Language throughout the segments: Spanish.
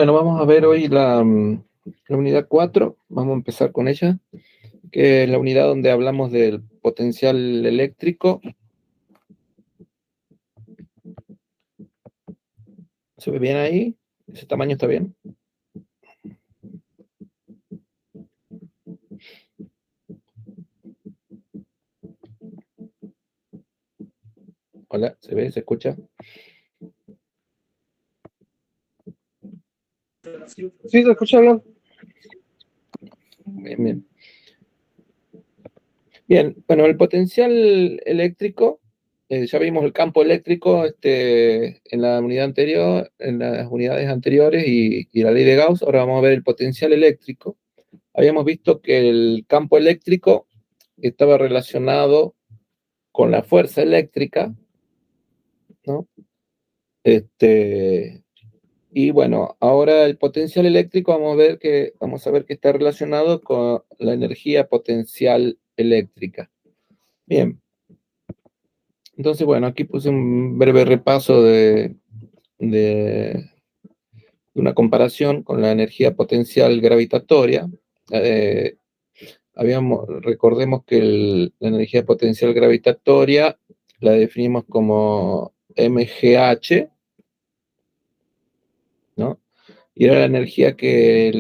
Bueno, vamos a ver hoy la unidad 4. Vamos a empezar con ella, que es la unidad donde hablamos del potencial eléctrico. ¿Se ve bien ahí? ¿Ese tamaño está bien? Hola, ¿se ve? ¿Se escucha? Sí, se escucha bien. Bien, bien. Bien, bueno, el potencial eléctrico, ya vimos el campo eléctrico en la unidad anterior, en las unidades anteriores y la ley de Gauss. Ahora vamos a ver el potencial eléctrico. Habíamos visto que el campo eléctrico estaba relacionado con la fuerza eléctrica, ¿no? Y bueno, ahora el potencial eléctrico vamos a ver que está relacionado con la energía potencial eléctrica. Bien, entonces bueno, aquí puse un breve repaso de una comparación con la energía potencial gravitatoria. Eh, Recordemos que la energía potencial gravitatoria la definimos como mgh, ¿no? Y era la energía que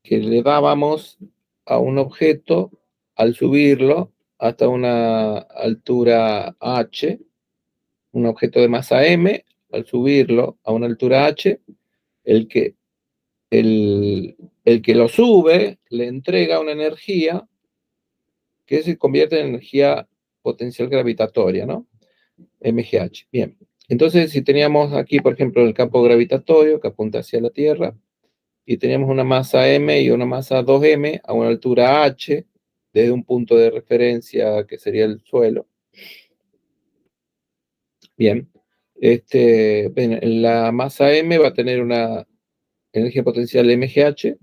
le dábamos a un objeto al subirlo hasta una altura h, un objeto de masa m, al subirlo a una altura h, el que, el que lo sube le entrega una energía que se convierte en energía potencial gravitatoria, ¿no? MGH. Bien. Entonces, si teníamos aquí, por ejemplo, el campo gravitatorio que apunta hacia la Tierra, y teníamos una masa m y una masa 2m a una altura h, desde un punto de referencia que sería el suelo. Bien, la masa m va a tener una energía potencial mgh,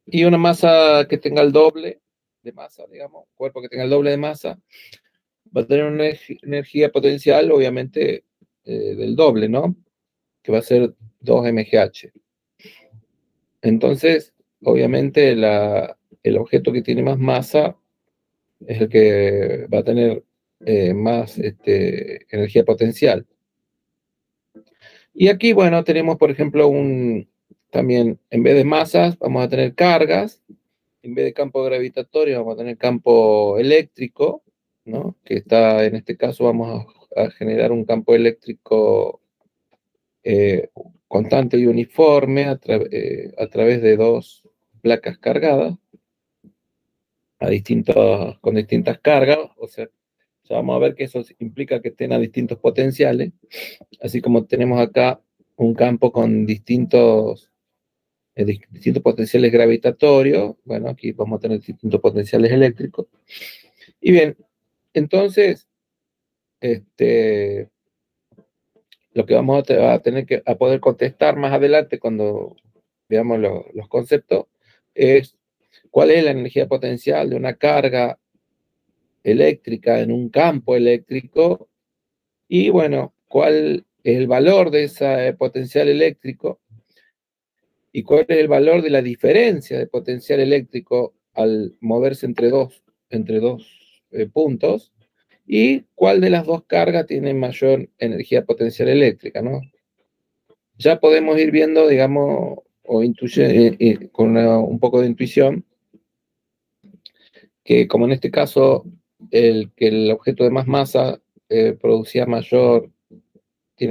y una masa que tenga el doble de masa, digamos, cuerpo que tenga el doble de masa, va a tener una energía potencial, obviamente, del doble, ¿no? Que va a ser 2mgh. Entonces, obviamente, el objeto que tiene más masa es el que va a tener más energía potencial. Y aquí, bueno, tenemos, por ejemplo, también, en vez de masas, vamos a tener cargas. En vez de campo gravitatorio, vamos a tener campo eléctrico, ¿no? Que está, en este caso, vamos a generar un campo eléctrico eh, constante y uniforme a través de dos placas cargadas con distintas cargas. O sea, ya vamos a ver que eso implica que estén a distintos potenciales, así como tenemos acá un campo con distintos potenciales gravitatorios. Bueno, aquí vamos a tener distintos potenciales eléctricos. Y bien, entonces, lo que vamos a tener a poder contestar más adelante cuando veamos los conceptos es cuál es la energía potencial de una carga eléctrica en un campo eléctrico, y bueno, cuál es el valor de ese potencial eléctrico y cuál es el valor de la diferencia de potencial eléctrico al moverse entre dos puntos, y cuál de las dos cargas tiene mayor energía potencial eléctrica, ¿no? Ya podemos ir viendo, digamos, con un poco de intuición, que como en este caso que el objeto de más masa tiene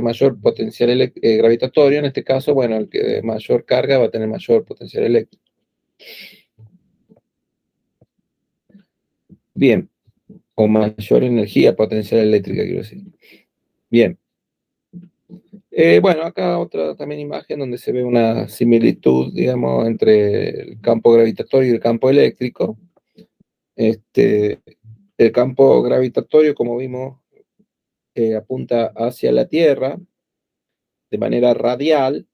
mayor potencial gravitatorio. En este caso, bueno, el que de mayor carga va a tener mayor potencial eléctrico. Bien, o mayor energía potencial eléctrica, quiero decir. Bien. Bueno, acá otra también imagen donde se ve una similitud, digamos, entre el campo gravitatorio y el campo eléctrico. El campo gravitatorio, como vimos, apunta hacia la Tierra de manera radial,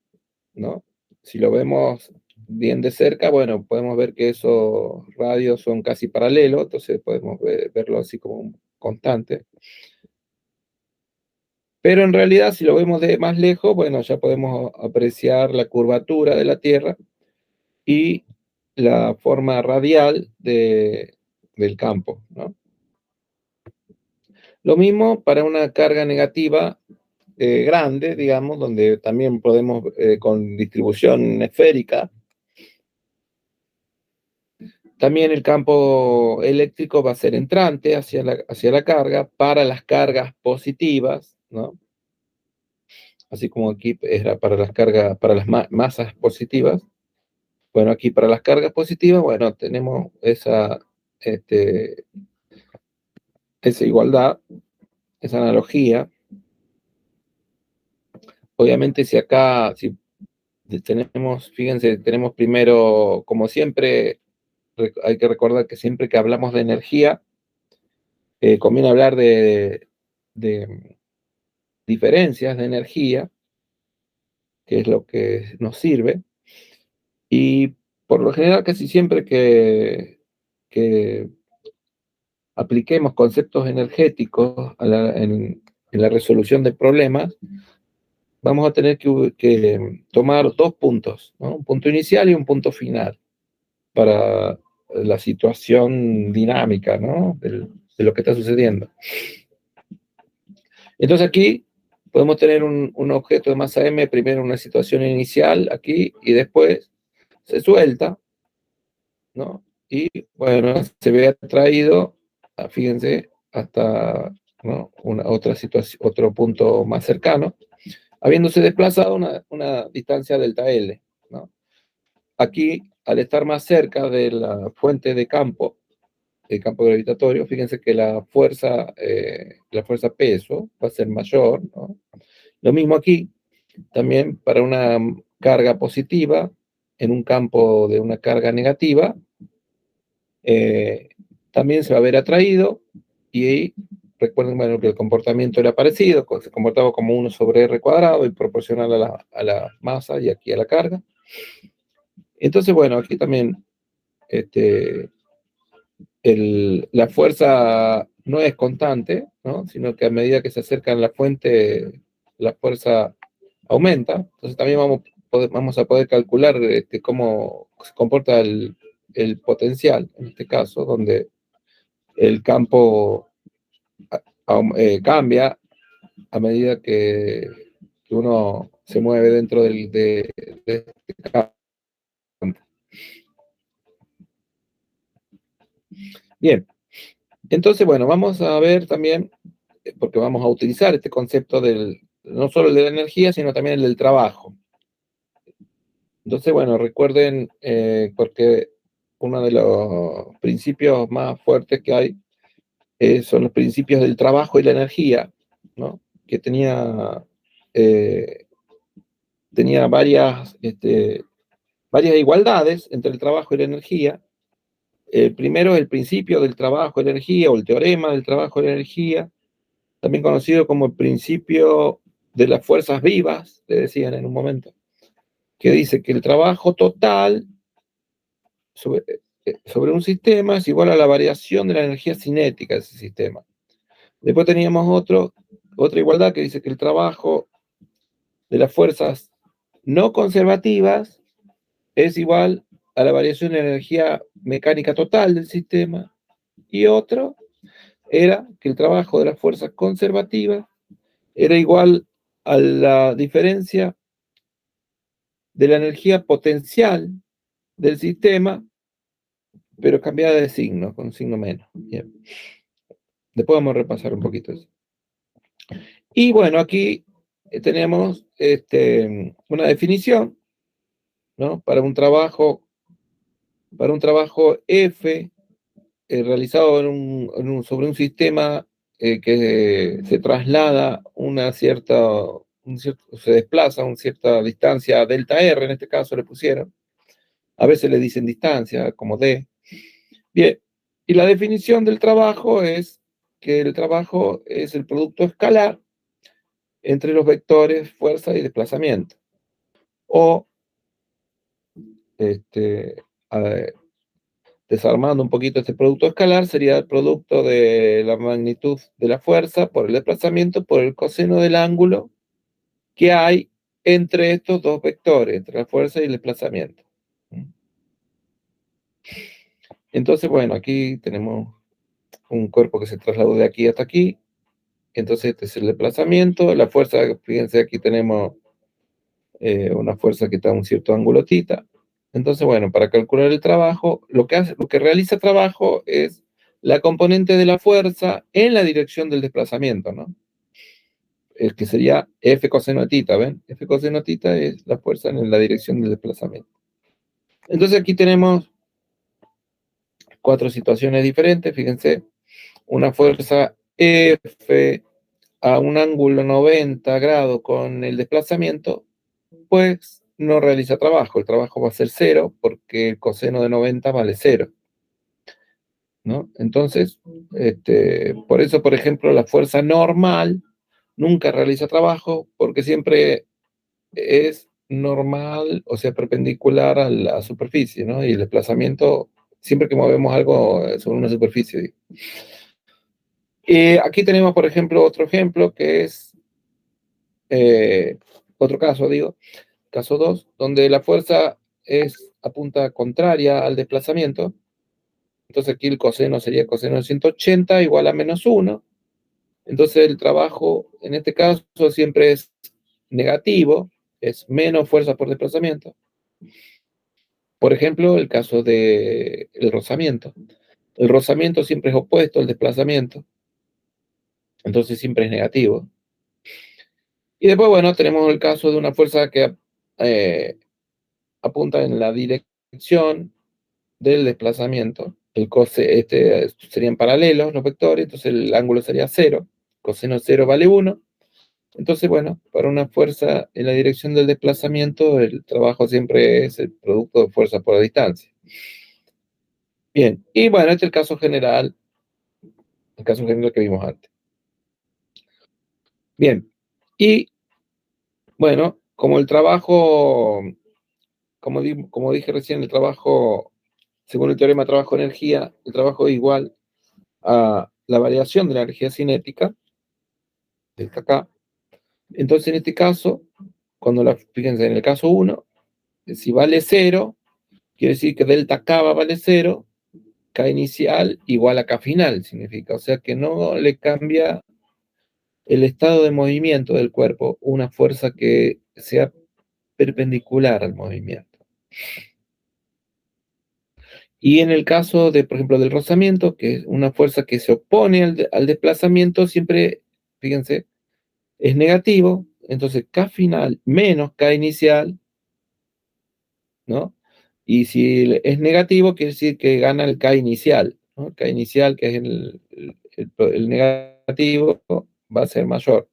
¿no? Si lo vemos bien de cerca, bueno, podemos ver que esos radios son casi paralelos, entonces podemos verlo así como un constante. Pero en realidad, si lo vemos de más lejos, bueno, ya podemos apreciar la curvatura de la Tierra y la forma radial del campo, ¿no? Lo mismo para una carga negativa grande, digamos, donde también podemos, con distribución esférica, también el campo eléctrico va a ser entrante hacia la carga para las cargas positivas, ¿no? Así como aquí era para las cargas, para las masas positivas. Bueno, aquí para las cargas positivas, bueno, tenemos este, esa igualdad, esa analogía. Obviamente, si tenemos, fíjense, tenemos primero, como siempre, hay que recordar que siempre que hablamos de energía, conviene hablar de diferencias de energía, que es lo que nos sirve, y por lo general casi siempre que apliquemos conceptos energéticos en la resolución de problemas, vamos a tener que tomar dos puntos, ¿no? Un punto inicial y un punto final para la situación dinámica, ¿no? De lo que está sucediendo. Entonces aquí podemos tener un objeto de masa m, primero una situación inicial aquí, y después se suelta, ¿no? Y bueno, se ve atraído, fíjense, hasta, ¿no? Otra situación, otro punto más cercano, habiéndose desplazado una distancia delta L, ¿no? Aquí, al estar más cerca de la fuente de campo, el campo gravitatorio, fíjense que la fuerza peso va a ser mayor, ¿no? Lo mismo aquí, también para una carga positiva en un campo de una carga negativa, también se va a ver atraído, y recuerden, bueno, que el comportamiento era parecido, se comportaba como 1 sobre r cuadrado y proporcional a la masa y aquí a la carga. Entonces, bueno, aquí también la fuerza no es constante, ¿no? Sino que a medida que se acercan a la fuente, la fuerza aumenta. Entonces también vamos a poder calcular cómo se comporta el potencial, en este caso, donde el campo cambia a medida que uno se mueve dentro de este campo. Bien, entonces, bueno, vamos a ver también, porque vamos a utilizar este concepto no solo el de la energía, sino también el del trabajo. Entonces, bueno, recuerden, porque uno de los principios más fuertes que hay son los principios del trabajo y la energía, ¿no? Que tenía varias igualdades entre el trabajo y la energía. El primero es el principio del trabajo y la energía, o el teorema del trabajo y la energía, también conocido como el principio de las fuerzas vivas, le decían en un momento, que dice que el trabajo total sobre un sistema es igual a la variación de la energía cinética de ese sistema. Después teníamos otra igualdad que dice que el trabajo de las fuerzas no conservativas es igual a la variación de la energía mecánica total del sistema. Y otro era que el trabajo de las fuerzas conservativas era igual a la diferencia de la energía potencial del sistema, pero cambiada de signo, con signo menos. Bien. Después vamos a repasar un poquito eso. Y bueno, aquí tenemos una definición, ¿no? Para un trabajo F realizado sobre un sistema que se traslada se desplaza a una cierta distancia delta R, en este caso le pusieron. A veces le dicen distancia, como D. Bien, y la definición del trabajo es que el trabajo es el producto escalar entre los vectores fuerza y desplazamiento. O, desarmando un poquito este producto escalar, sería el producto de la magnitud de la fuerza por el desplazamiento por el coseno del ángulo que hay entre estos dos vectores, entre la fuerza y el desplazamiento. Entonces, bueno, aquí tenemos un cuerpo que se trasladó de aquí hasta aquí. Entonces, este es el desplazamiento. La fuerza, fíjense, aquí tenemos una fuerza que está a un cierto ángulo θ. Entonces, bueno, para calcular el trabajo, lo que realiza trabajo es la componente de la fuerza en la dirección del desplazamiento, ¿no? El que sería F coseno de θ, ¿ven? F coseno de θ es la fuerza en la dirección del desplazamiento. Entonces aquí tenemos 4 situaciones diferentes, fíjense, una fuerza F a un ángulo 90 grados con el desplazamiento, pues no realiza trabajo, el trabajo va a ser 0 porque el coseno de 90 vale 0, ¿no? Entonces, por eso, por ejemplo, la fuerza normal nunca realiza trabajo porque siempre es normal, o sea, perpendicular a la superficie, ¿no? Y el desplazamiento, siempre que movemos algo sobre una superficie. Aquí tenemos, por ejemplo, otro ejemplo que es otro caso, caso 2, donde la fuerza es a punta contraria al desplazamiento. Entonces aquí el coseno sería coseno de 180 igual a -1. Entonces el trabajo en este caso siempre es negativo, es menos fuerza por desplazamiento. Por ejemplo, el caso del rozamiento. El rozamiento siempre es opuesto al desplazamiento, entonces siempre es negativo. Y después, bueno, tenemos el caso de una fuerza que apunta en la dirección del desplazamiento. Serían paralelos los vectores, entonces el ángulo sería 0, coseno 0 vale 1. Entonces, bueno, para una fuerza en la dirección del desplazamiento, el trabajo siempre es el producto de fuerza por la distancia. Bien, y bueno, este es el caso general que vimos antes. Bien, y bueno, como el trabajo, como dije recién, el trabajo, según el teorema de trabajo-energía, el trabajo es igual a la variación de la energía cinética, delta K. Entonces, en este caso, fíjense, en el caso 1, si vale 0, quiere decir que delta K va a valer 0, K inicial igual a K final, significa. O sea que no le cambia el estado de movimiento del cuerpo, una fuerza que sea perpendicular al movimiento. Y en el caso de, por ejemplo, del rozamiento, que es una fuerza que se opone al desplazamiento, siempre, fíjense, es negativo, entonces K final menos K inicial, ¿no? Y si es negativo, quiere decir que gana el K inicial, ¿no? El K inicial, que es el negativo, va a ser mayor.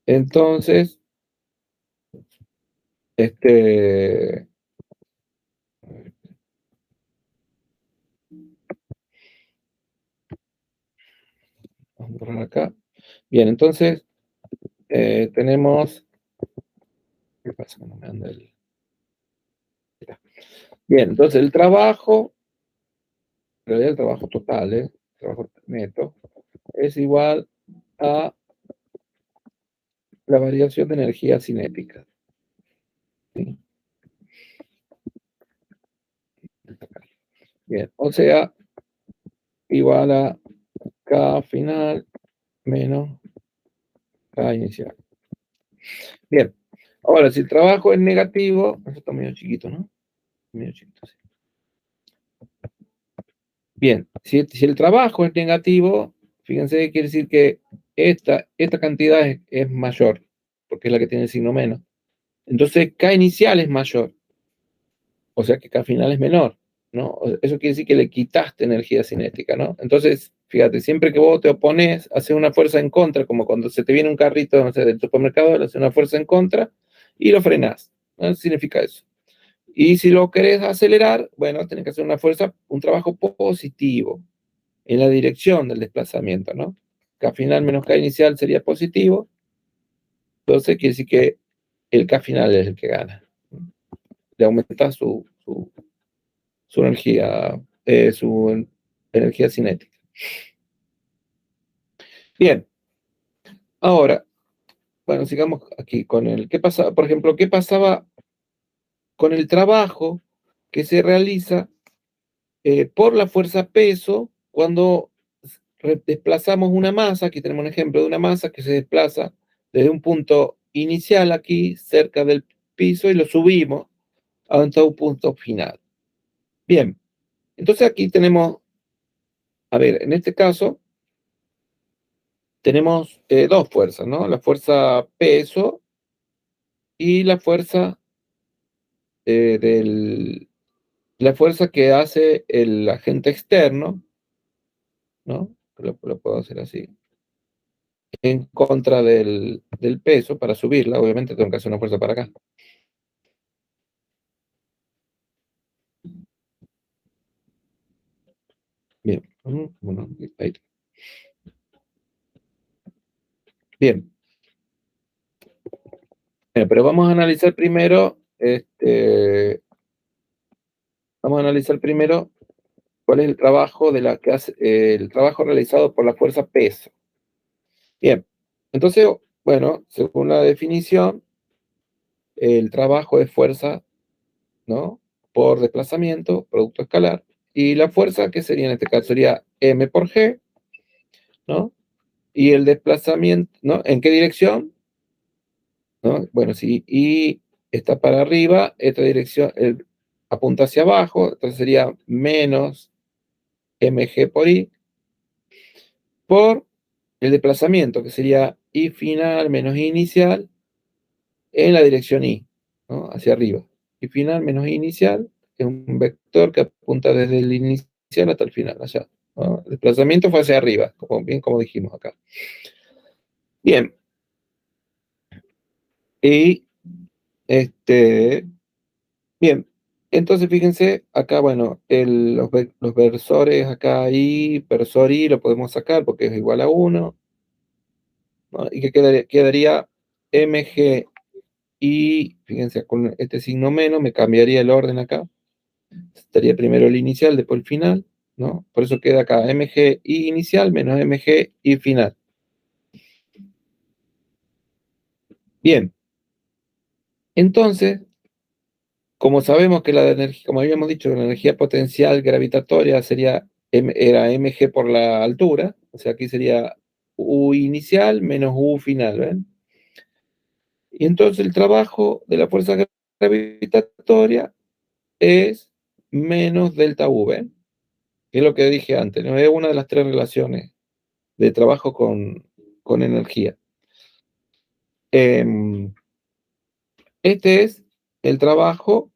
Entonces, vamos a borrar acá. Bien, entonces, tenemos... ¿Qué pasa cuando me anda el...? Bien, entonces el trabajo, en realidad el trabajo total, el trabajo neto, es igual a la variación de energía cinética. ¿Sí? Bien, o sea, igual a K final menos K inicial. Bien, ahora si el trabajo es negativo, eso está medio chiquito, ¿no? Medio chiquito, sí. Bien, si el trabajo es negativo, fíjense, quiere decir que esta cantidad es mayor, porque es la que tiene el signo menos. Entonces K inicial es mayor, o sea que K final es menor, ¿no? Eso quiere decir que le quitaste energía cinética, ¿no? Entonces, fíjate, siempre que vos te opones, haces una fuerza en contra, como cuando se te viene un carrito, no sé, del supermercado, le haces una fuerza en contra y lo frenás, ¿no? Significa eso. Y si lo querés acelerar, bueno, tenés que hacer una fuerza, un trabajo positivo en la dirección del desplazamiento, ¿no? K final menos K inicial sería positivo, entonces quiere decir que el K final es el que gana. Le aumenta su su energía, energía cinética. Bien, ahora, bueno, sigamos aquí con ¿qué pasa? Por ejemplo, ¿qué pasaba con el trabajo que se realiza por la fuerza peso cuando desplazamos una masa? Aquí tenemos un ejemplo de una masa que se desplaza desde un punto inicial aquí cerca del piso y lo subimos hasta un punto final. Bien, entonces aquí tenemos, a ver, en este caso tenemos dos fuerzas, ¿no? La fuerza peso y la fuerza la fuerza que hace el agente externo, ¿no? Lo puedo hacer así. En contra del peso, para subirla, obviamente tengo que hacer una fuerza para acá. Bien, bueno, ahí. Bien. Pero vamos a analizar primero, vamos a analizar primero cuál es el trabajo que hace, el trabajo realizado por la fuerza peso. Bien, entonces, bueno, según la definición, el trabajo es fuerza, ¿no? Por desplazamiento, producto escalar, y la fuerza, que sería en este caso, sería m por g, ¿no? Y el desplazamiento, ¿no? ¿En qué dirección? ¿No? Bueno, si y está para arriba, esta dirección apunta hacia abajo, entonces sería menos mg por i, por el desplazamiento, que sería i final menos i inicial, en la dirección i, ¿no? Hacia arriba. I final menos i inicial es un vector que apunta desde el inicial hasta el final, allá, ¿no? El desplazamiento fue hacia arriba, bien como dijimos acá. Bien. Y bien, entonces fíjense, acá, bueno, los versores acá i, versor i, lo podemos sacar porque es igual a 1, ¿no? Y que quedaría mg y, fíjense, con este signo menos, me cambiaría el orden acá. Estaría primero el inicial, después el final, ¿no? Por eso queda acá mg i inicial menos mg i final. Bien, entonces, como sabemos que la energía, como habíamos dicho, la energía potencial gravitatoria era mg por la altura, o sea, aquí sería U inicial menos U final, ¿ven? Y entonces el trabajo de la fuerza gravitatoria es menos delta U, ¿ven? Que es lo que dije antes, ¿no? Es una de las tres relaciones de trabajo con energía. Este es el trabajo,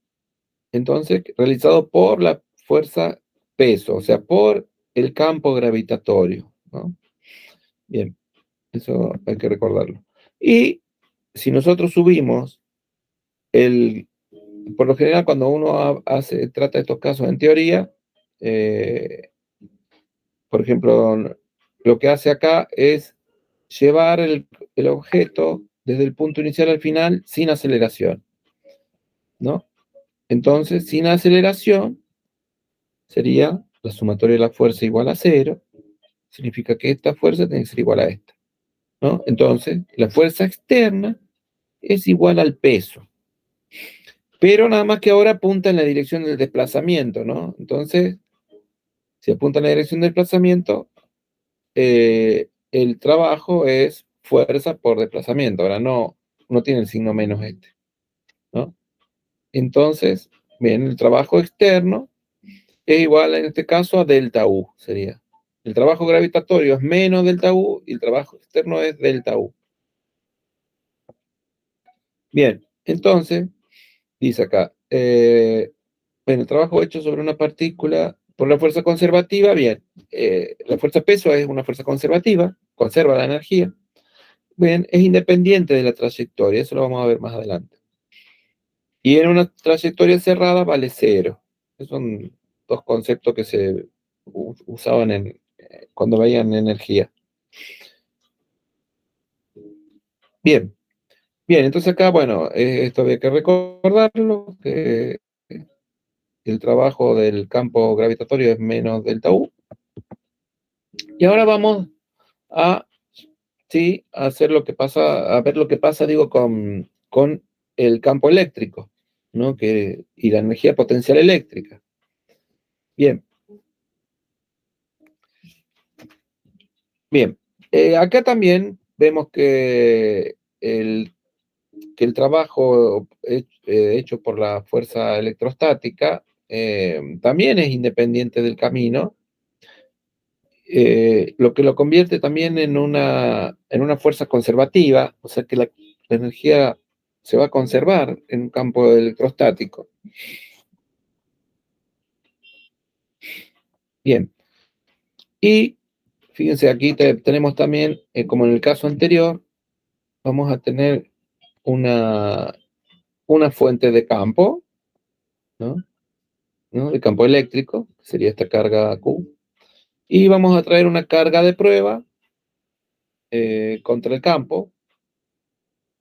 entonces, realizado por la fuerza peso, o sea, por el campo gravitatorio, ¿no? Bien, eso hay que recordarlo. Y si nosotros subimos por lo general cuando uno trata estos casos en teoría, por ejemplo, lo que hace acá es llevar el objeto desde el punto inicial al final sin aceleración, ¿no? Entonces, sin aceleración sería la sumatoria de la fuerza igual a 0, significa que esta fuerza tiene que ser igual a esta, ¿no? Entonces, la fuerza externa es igual al peso, pero nada más que ahora apunta en la dirección del desplazamiento, ¿no? Entonces, si apunta en la dirección del desplazamiento, el trabajo es fuerza por desplazamiento, ahora no tiene el signo menos ¿no? Entonces, bien, el trabajo externo es igual en este caso a delta U, sería. El trabajo gravitatorio es menos delta U y el trabajo externo es delta U. Bien, entonces, dice acá, bueno, el trabajo hecho sobre una partícula por la fuerza conservativa, bien, la fuerza peso es una fuerza conservativa, conserva la energía, bien, es independiente de la trayectoria, eso lo vamos a ver más adelante. Y en una trayectoria cerrada vale 0. Esos son dos conceptos que se usaban cuando veían energía. Bien, bien, entonces acá, bueno, esto había que recordarlo, que el trabajo del campo gravitatorio es menos delta U. Y ahora vamos a, sí, a hacer lo que pasa, a ver lo que pasa, digo, con el campo eléctrico, ¿no? Y la energía potencial eléctrica. Bien. Bien. Acá también vemos que el trabajo hecho por la fuerza electrostática también es independiente del camino, lo que lo convierte también en una fuerza conservativa, o sea que la energía se va a conservar en un campo electrostático. Bien, y fíjense, aquí tenemos también, como en el caso anterior, vamos a tener una fuente de campo, ¿no? ¿No? De campo eléctrico, que sería esta carga Q, y vamos a traer una carga de prueba contra el campo,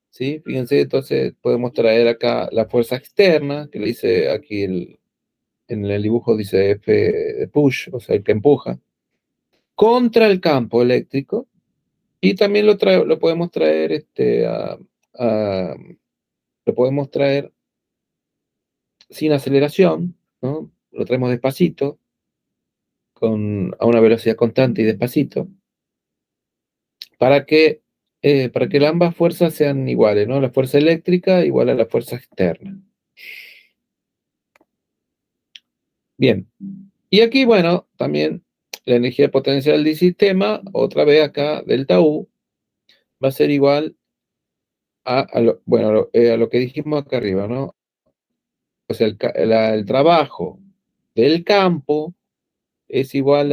¿sí? Fíjense, entonces podemos traer acá la fuerza externa, que le dice aquí en el dibujo dice F de push, o sea, el que empuja, contra el campo eléctrico, y también lo podemos traer, a- lo podemos traer sin aceleración, ¿no? Lo traemos despacito, a una velocidad constante y despacito, para que, para que ambas fuerzas sean iguales, ¿no? La fuerza eléctrica igual a la fuerza externa. Bien, y aquí, bueno, también la energía potencial del sistema, otra vez acá, delta U, va a ser igual a lo que dijimos acá arriba, ¿no? O sea, el trabajo del campo es igual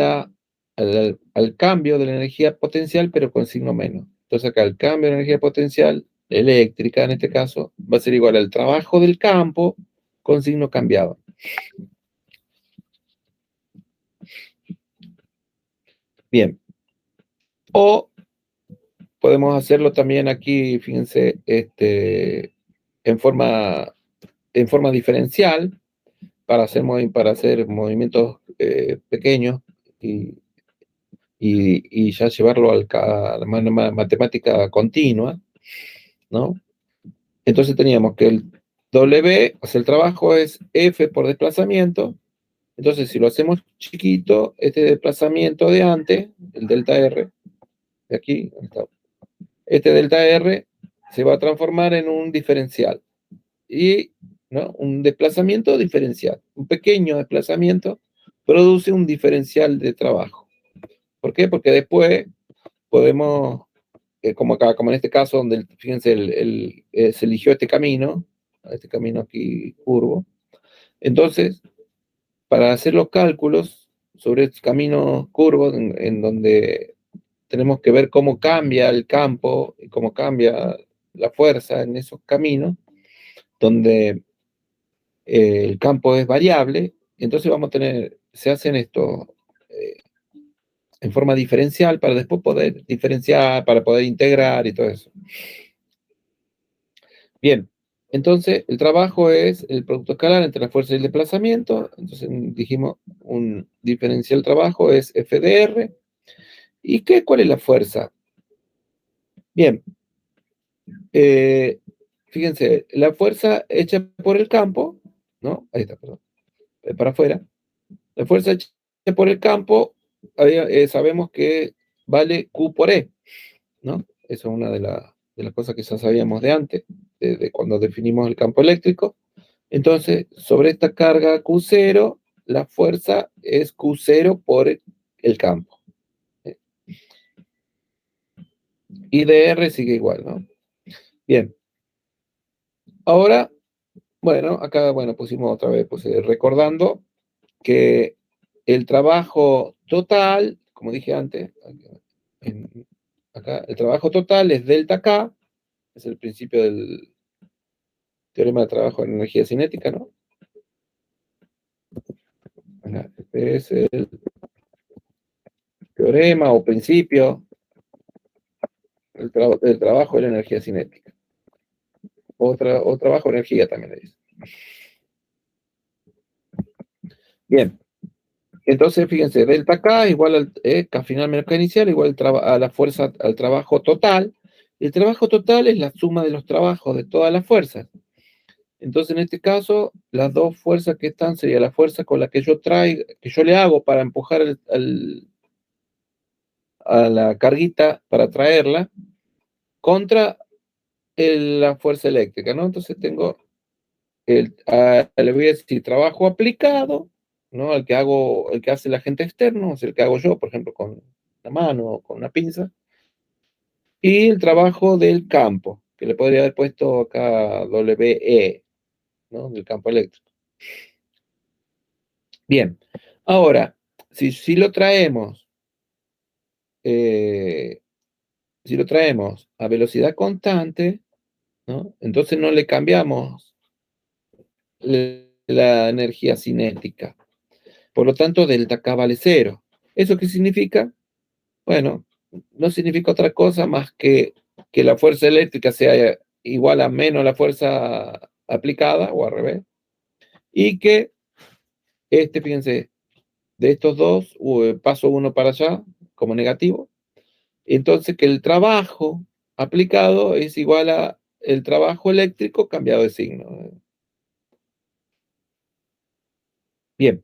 al cambio de la energía potencial, pero con signo menos. Entonces acá el cambio de energía potencial eléctrica, en este caso, va a ser igual al trabajo del campo con signo cambiado. Bien. O podemos hacerlo también aquí, fíjense, en forma diferencial para hacer movimientos pequeños y, y ya llevarlo a la matemática continua, ¿no? Entonces teníamos que el W, o sea, el trabajo es F por desplazamiento. Entonces, si lo hacemos chiquito, este desplazamiento de antes, el delta R, de aquí, este delta R se va a transformar en un diferencial. Y, ¿no? Un desplazamiento diferencial. Un pequeño desplazamiento produce un diferencial de trabajo. ¿Por qué? Porque después podemos, como acá, como en este caso, donde, fíjense, se eligió este camino aquí curvo. Entonces, para hacer los cálculos sobre estos caminos curvos, en donde tenemos que ver cómo cambia el campo y cómo cambia la fuerza en esos caminos, donde el campo es variable, entonces vamos a tener, se hacen esto en forma diferencial para después poder diferenciar, para poder integrar y todo eso. Bien, entonces el trabajo es el producto escalar entre la fuerza y el desplazamiento. Entonces dijimos un diferencial trabajo es F de R. ¿Y cuál es la fuerza? Bien, fíjense, la fuerza hecha por el campo, ¿no? Ahí está, perdón, para afuera. La fuerza hecha por el campo, sabemos que vale Q por E, ¿no? Eso es una de las cosas que ya sabíamos de antes, de cuando definimos el campo eléctrico. Entonces, sobre esta carga Q0, la fuerza es Q0 por el campo. Y dr sigue igual, ¿no? Bien. Ahora, bueno, acá, bueno, pusimos otra vez, recordando que el trabajo total, como dije antes, acá, el trabajo total es delta K, es el principio del teorema de trabajo en energía cinética, ¿no? Este es el teorema o principio del trabajo de la energía cinética. O trabajo de energía también le dice. Bien, entonces fíjense, delta K igual K final menos K inicial igual a la fuerza, al trabajo total. El trabajo total es la suma de los trabajos de todas las fuerzas. Entonces, en este caso, las dos fuerzas que están sería la fuerza con la que yo traigo, que yo le hago para empujar a la carguita para traerla, contra la fuerza eléctrica, ¿no? Entonces tengo le voy a decir trabajo aplicado, ¿no? El que hace el agente externo, es el que hago yo, por ejemplo, con la mano o con una pinza, y el trabajo del campo, que le podría haber puesto acá WE, ¿no? Del campo eléctrico. Bien, ahora, si lo traemos, eh, si lo traemos a velocidad constante, ¿no? Entonces no le cambiamos la energía cinética. Por lo tanto, delta K vale cero. ¿Eso qué significa? Bueno, no significa otra cosa más que la fuerza eléctrica sea igual a menos la fuerza aplicada, o al revés, y que fíjense, de estos dos, paso uno para allá como negativo, entonces que el trabajo aplicado es igual a el trabajo eléctrico cambiado de signo. Bien,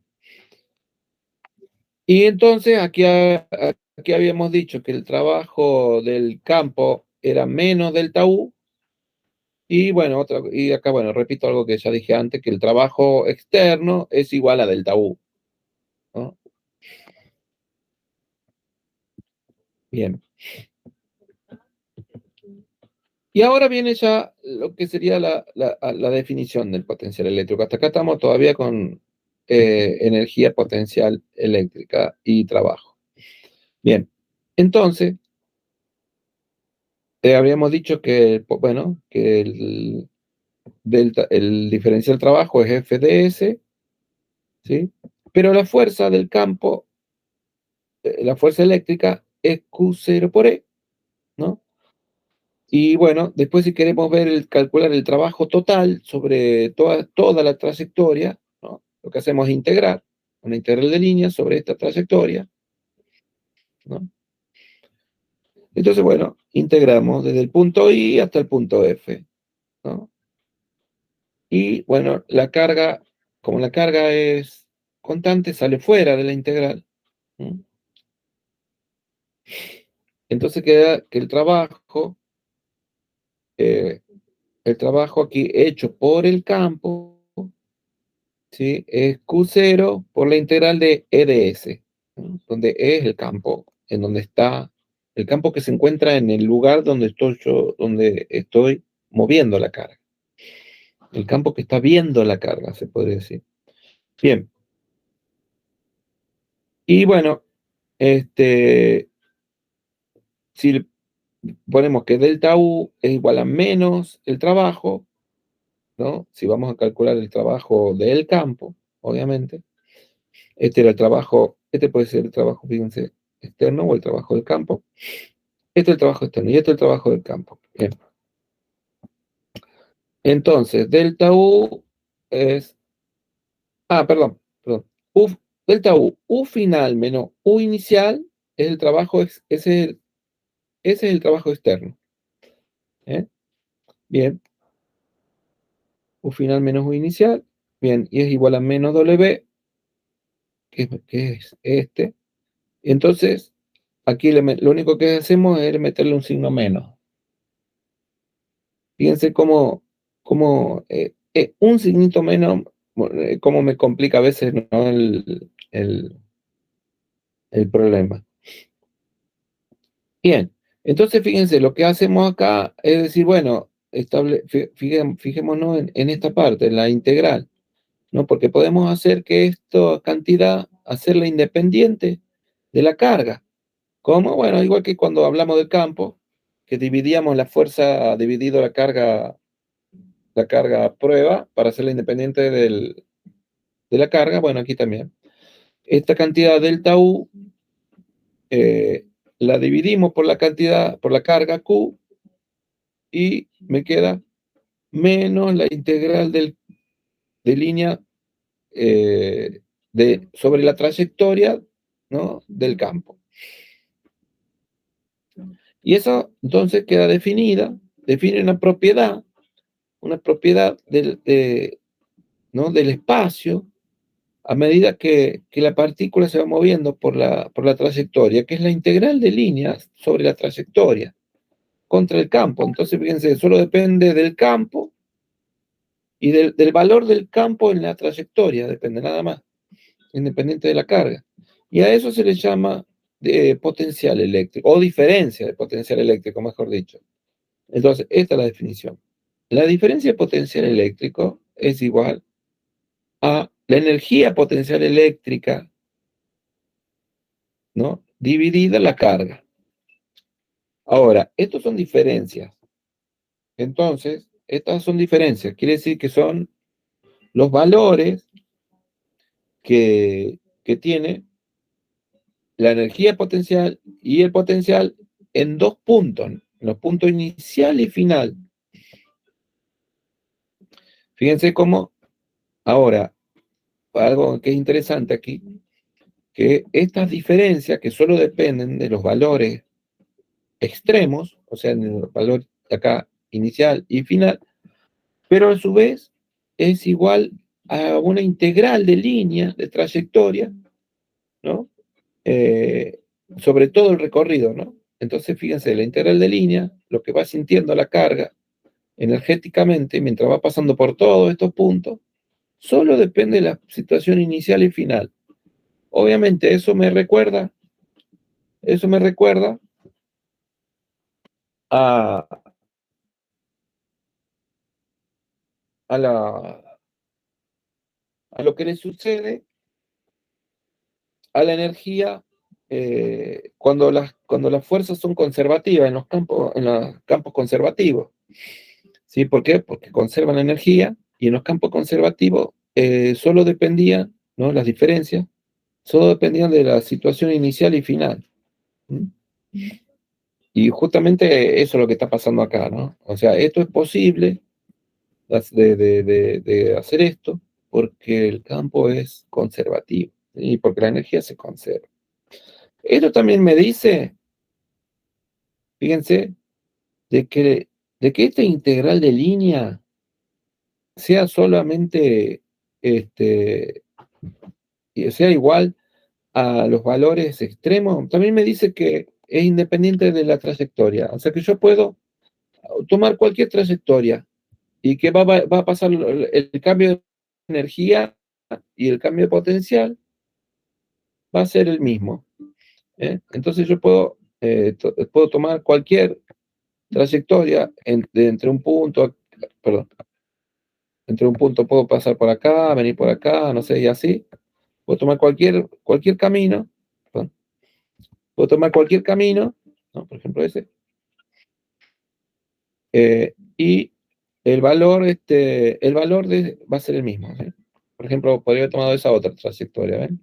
y entonces aquí habíamos dicho que el trabajo del campo era menos delta U, y bueno, y acá, bueno, repito algo que ya dije antes, que el trabajo externo es igual a delta U, ¿no? Bien. Y ahora viene ya lo que sería la definición del potencial eléctrico. Hasta acá estamos todavía con energía potencial eléctrica y trabajo. Bien, entonces, habíamos dicho que, bueno, que el diferencial trabajo es FDS, ¿sí? Pero la fuerza del campo, la fuerza eléctrica es Q0 por E, ¿no? Y bueno, después si queremos calcular el trabajo total sobre toda la trayectoria, ¿no? Lo que hacemos es integrar una integral de línea sobre esta trayectoria, ¿no? Entonces, bueno, integramos desde el punto I hasta el punto F, ¿no? Y bueno, como la carga es constante, sale fuera de la integral, ¿no? Entonces queda que eh, el trabajo aquí hecho por el campo, ¿sí? Es Q0 por la integral de E de S, ¿no? Donde E es el campo, en donde está, el campo que se encuentra en el lugar donde estoy moviendo la carga. El campo que está viendo la carga, se podría decir. Bien. Y bueno, si ponemos que delta U es igual a menos el trabajo, ¿no? Si vamos a calcular el trabajo del campo, obviamente, este era el trabajo, este puede ser el trabajo, fíjense, externo o el trabajo del campo. Este es el trabajo externo y este es el trabajo del campo. Bien. Entonces, delta U es, perdón. Delta U final menos U inicial es el trabajo, ese es el trabajo externo. ¿Eh? Bien, U final menos U inicial. Bien, y es igual a menos W, que es este. Entonces, aquí lo único que hacemos es meterle un signo menos. Fíjense cómo un signito menos, cómo me complica a veces, ¿no? el problema. Bien, entonces fíjense, lo que hacemos acá es decir, bueno, fijémonos en esta parte, en la integral, ¿no? Porque podemos hacer que esta cantidad, hacerla independiente de la carga. ¿Cómo? Bueno, igual que cuando hablamos del campo, que dividíamos la fuerza dividido la carga a prueba para hacerla independiente de la carga, bueno, aquí también. Esta cantidad delta U la dividimos por la cantidad, por la carga Q, y me queda menos la integral de línea sobre la trayectoria, ¿no?, del campo. Y eso entonces queda define una propiedad ¿no?, del espacio a medida que la partícula se va moviendo por la trayectoria, que es la integral de líneas sobre la trayectoria contra el campo. Entonces, fíjense, solo depende del campo y del valor del campo en la trayectoria, depende nada más, independiente de la carga. Y a eso se le llama potencial eléctrico, o diferencia de potencial eléctrico, mejor dicho. Entonces, esta es la definición. La diferencia de potencial eléctrico es igual a la energía potencial eléctrica, ¿no?, dividida la carga. Ahora, estos son diferencias. Entonces, estas son diferencias. Quiere decir que son los valores que tiene la energía potencial y el potencial en dos puntos, en los puntos inicial y final. Fíjense cómo, ahora, algo que es interesante aquí, que estas diferencias que solo dependen de los valores extremos, o sea, en el valor acá inicial y final, pero a su vez es igual a una integral de línea, de trayectoria, ¿no? Sobre todo el recorrido, ¿no? Entonces, fíjense, la integral de línea, lo que va sintiendo la carga energéticamente mientras va pasando por todos estos puntos, solo depende de la situación inicial y final. Obviamente, eso me recuerda a, a, la, a lo que le sucede a la energía cuando las fuerzas son conservativas en los campos conservativos. ¿Sí? ¿Por qué? Porque conservan la energía y en los campos conservativos solo dependían, ¿no?, las diferencias, solo dependían de la situación inicial y final. ¿Mm? Y justamente eso es lo que está pasando acá, ¿no? O sea, esto es posible de hacer esto porque el campo es conservativo y porque la energía se conserva. Esto también me dice, fíjense, de que esta integral de línea sea solamente, sea igual a los valores extremos, también me dice que es independiente de la trayectoria. O sea que yo puedo tomar cualquier trayectoria y que va a pasar el cambio de energía y el cambio de potencial va a ser el mismo. Entonces yo puedo tomar cualquier trayectoria entre un punto, perdón, entre un punto puedo pasar por acá, venir por acá, no sé, y así. Puedo tomar cualquier camino, perdón, puedo tomar cualquier camino, ¿no?, por ejemplo ese, y el valor va a ser el mismo, ¿sí? Por ejemplo, podría haber tomado esa otra trayectoria, ¿ven?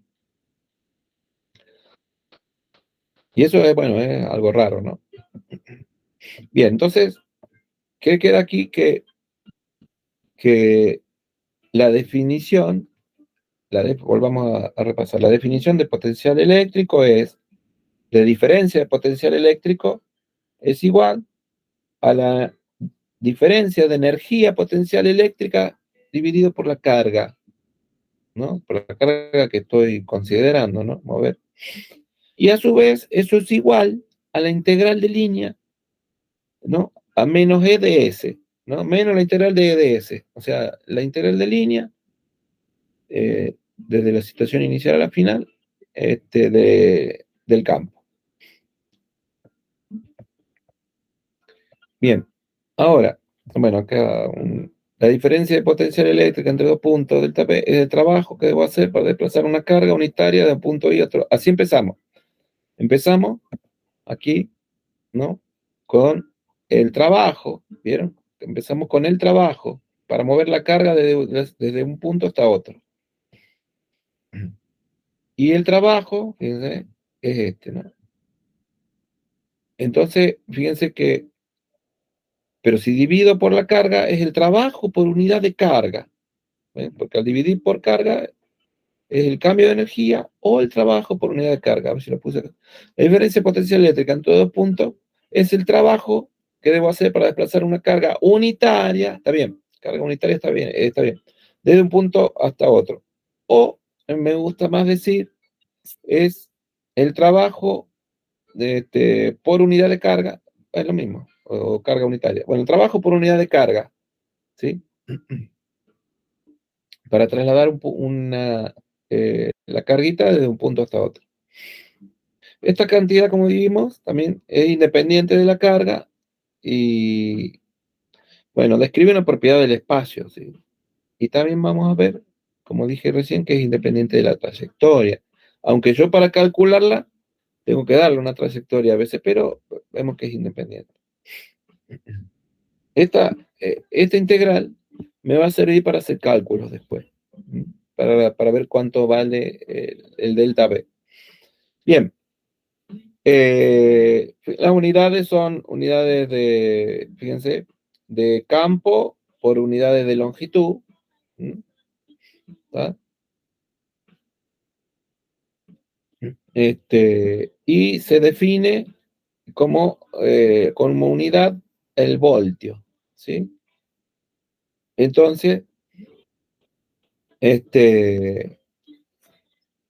Y eso es, bueno, es algo raro, ¿no? Bien, entonces, ¿qué queda aquí? Que la definición, volvamos a repasar, la definición de potencial eléctrico es, de diferencia de potencial eléctrico, es igual a la diferencia de energía potencial eléctrica dividido por la carga, ¿no? Por la carga que estoy considerando, ¿no? Mover. Y a su vez, eso es igual a la integral de línea, ¿no?, a menos E de S, ¿no? Menos la integral de E de S. O sea, la integral de línea, desde la situación inicial a la final, del campo. Bien, ahora, bueno, acá la diferencia de potencial eléctrica entre dos puntos del tapete es el trabajo que debo hacer para desplazar una carga unitaria de un punto y otro. Así empezamos. Empezamos aquí, ¿no?, con el trabajo, ¿vieron? Empezamos con el trabajo para mover la carga desde un punto hasta otro. Y el trabajo, fíjense, es este, ¿no? Entonces, fíjense que, pero si divido por la carga, es el trabajo por unidad de carga, ¿ven? Porque al dividir por carga, es el cambio de energía o el trabajo por unidad de carga. A ver si lo puse acá. La diferencia de potencia eléctrica entre dos puntos es el trabajo que debo hacer para desplazar una carga unitaria. Está bien, carga unitaria está bien, desde un punto hasta otro. O, me gusta más decir, es el trabajo por unidad de carga, es lo mismo, o carga unitaria. Bueno, el trabajo por unidad de carga, ¿sí? Para trasladar la carguita desde un punto hasta otro. Esta cantidad, como dijimos, también es independiente de la carga y, bueno, describe una propiedad del espacio, ¿sí? Y también vamos a ver, como dije recién, que es independiente de la trayectoria. Aunque yo para calcularla tengo que darle una trayectoria a veces, pero vemos que es independiente. Esta integral me va a servir para hacer cálculos después, para ver cuánto vale el delta B. Bien, las unidades son unidades fíjense, de campo por unidades de longitud. ¿Tá? Y se define como unidad el voltio, ¿sí? Entonces,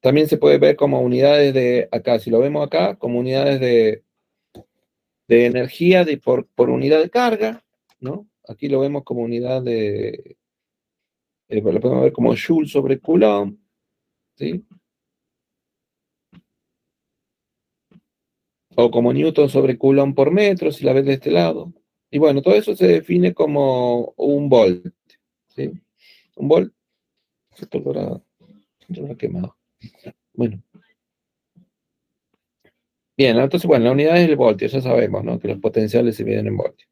también se puede ver como unidades acá, si lo vemos acá, como unidades de energía por unidad de carga, ¿no? Aquí lo vemos como unidad lo podemos ver como Joule sobre Coulomb, ¿sí? O como Newton sobre Coulomb por metro, si la ves de este lado. Y bueno, todo eso se define como un volt, ¿sí? Un volt, esto lo ha quemado. Bueno. Bien, entonces, bueno, la unidad es el voltio, ya sabemos, ¿no? Que los potenciales se miden en voltio.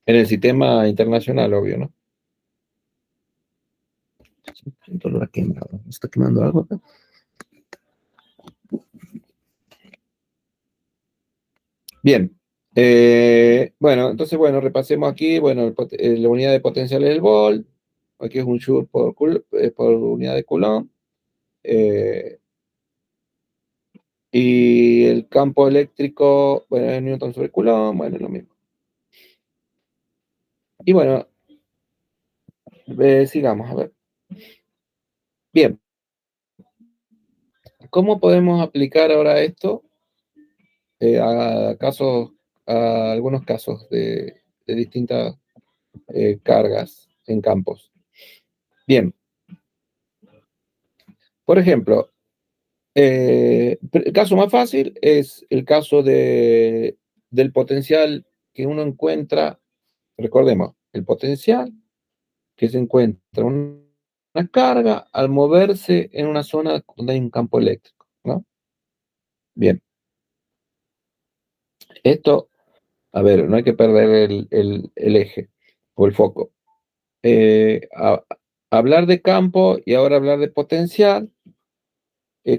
En el sistema internacional, obvio, ¿no? Esto lo ha quemado. ¿Está quemando algo acá? Bien. Bueno, entonces, bueno, repasemos aquí, bueno, la unidad de potencial es el volt, aquí es un joule por unidad de Coulomb, y el campo eléctrico, bueno, es Newton sobre Coulomb, bueno, es lo mismo. Y bueno, sigamos, a ver. Bien, ¿cómo podemos aplicar ahora esto a algunos casos de distintas cargas en campos? Bien, por ejemplo, el caso más fácil es el caso del potencial que uno encuentra. Recordemos, el potencial que se encuentra una carga al moverse en una zona donde hay un campo eléctrico, ¿no? Bien, esto, a ver, no hay que perder el eje o el foco. Hablar de campo y ahora hablar de potencial.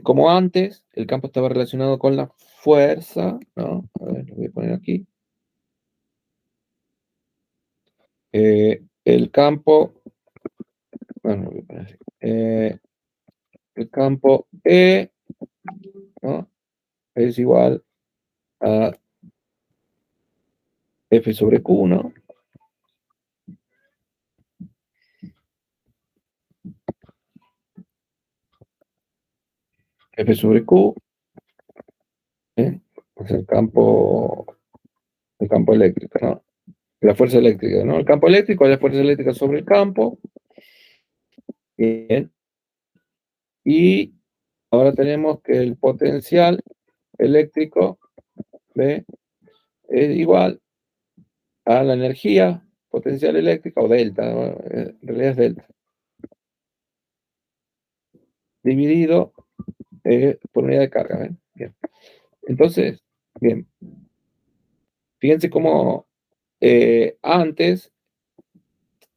Como antes, el campo estaba relacionado con la fuerza, ¿no? A ver, lo voy a poner aquí. El campo, bueno, lo voy a poner así. El campo E, ¿no? Es igual a F sobre Q, ¿no? F sobre Q, pues el campo eléctrico, ¿no? La fuerza eléctrica, ¿no? El campo eléctrico es la fuerza eléctrica sobre el campo. Bien. Y ahora tenemos que el potencial eléctrico, ¿ve? Es igual a la energía potencial eléctrica o delta, ¿no? En realidad es delta, dividido por unidad de carga. ¿Ven? Bien. Entonces, bien, fíjense cómo antes,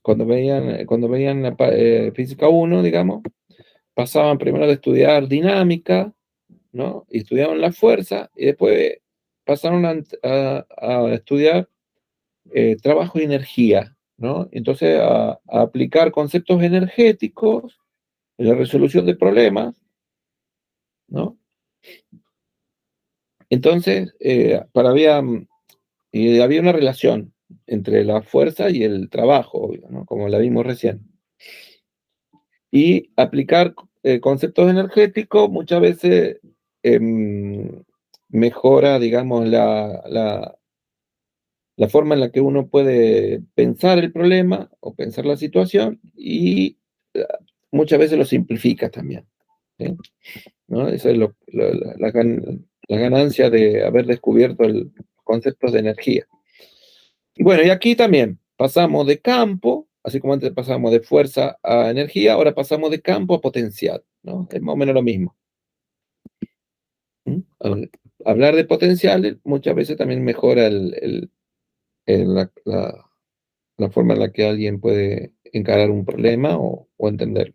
cuando veían la física 1, digamos, pasaban primero de estudiar dinámica, ¿no? Y estudiaban la fuerza, y después pasaron a estudiar trabajo y energía, ¿no? Entonces, a aplicar conceptos energéticos en la resolución de problemas, ¿no? Entonces, había una relación entre la fuerza y el trabajo, obvio, ¿no? Como la vimos recién. Y aplicar conceptos energéticos muchas veces mejora, digamos, la forma en la que uno puede pensar el problema o pensar la situación y muchas veces lo simplifica también, ¿sí? ¿No? Esa es la ganancia de haber descubierto el conceptos de energía. Y bueno, y aquí también pasamos de campo, así como antes pasamos de fuerza a energía, ahora pasamos de campo a potencial, ¿no? Es más o menos lo mismo. ¿Mm? Hablar de potencial muchas veces también mejora la forma en la que alguien puede encarar un problema o entender.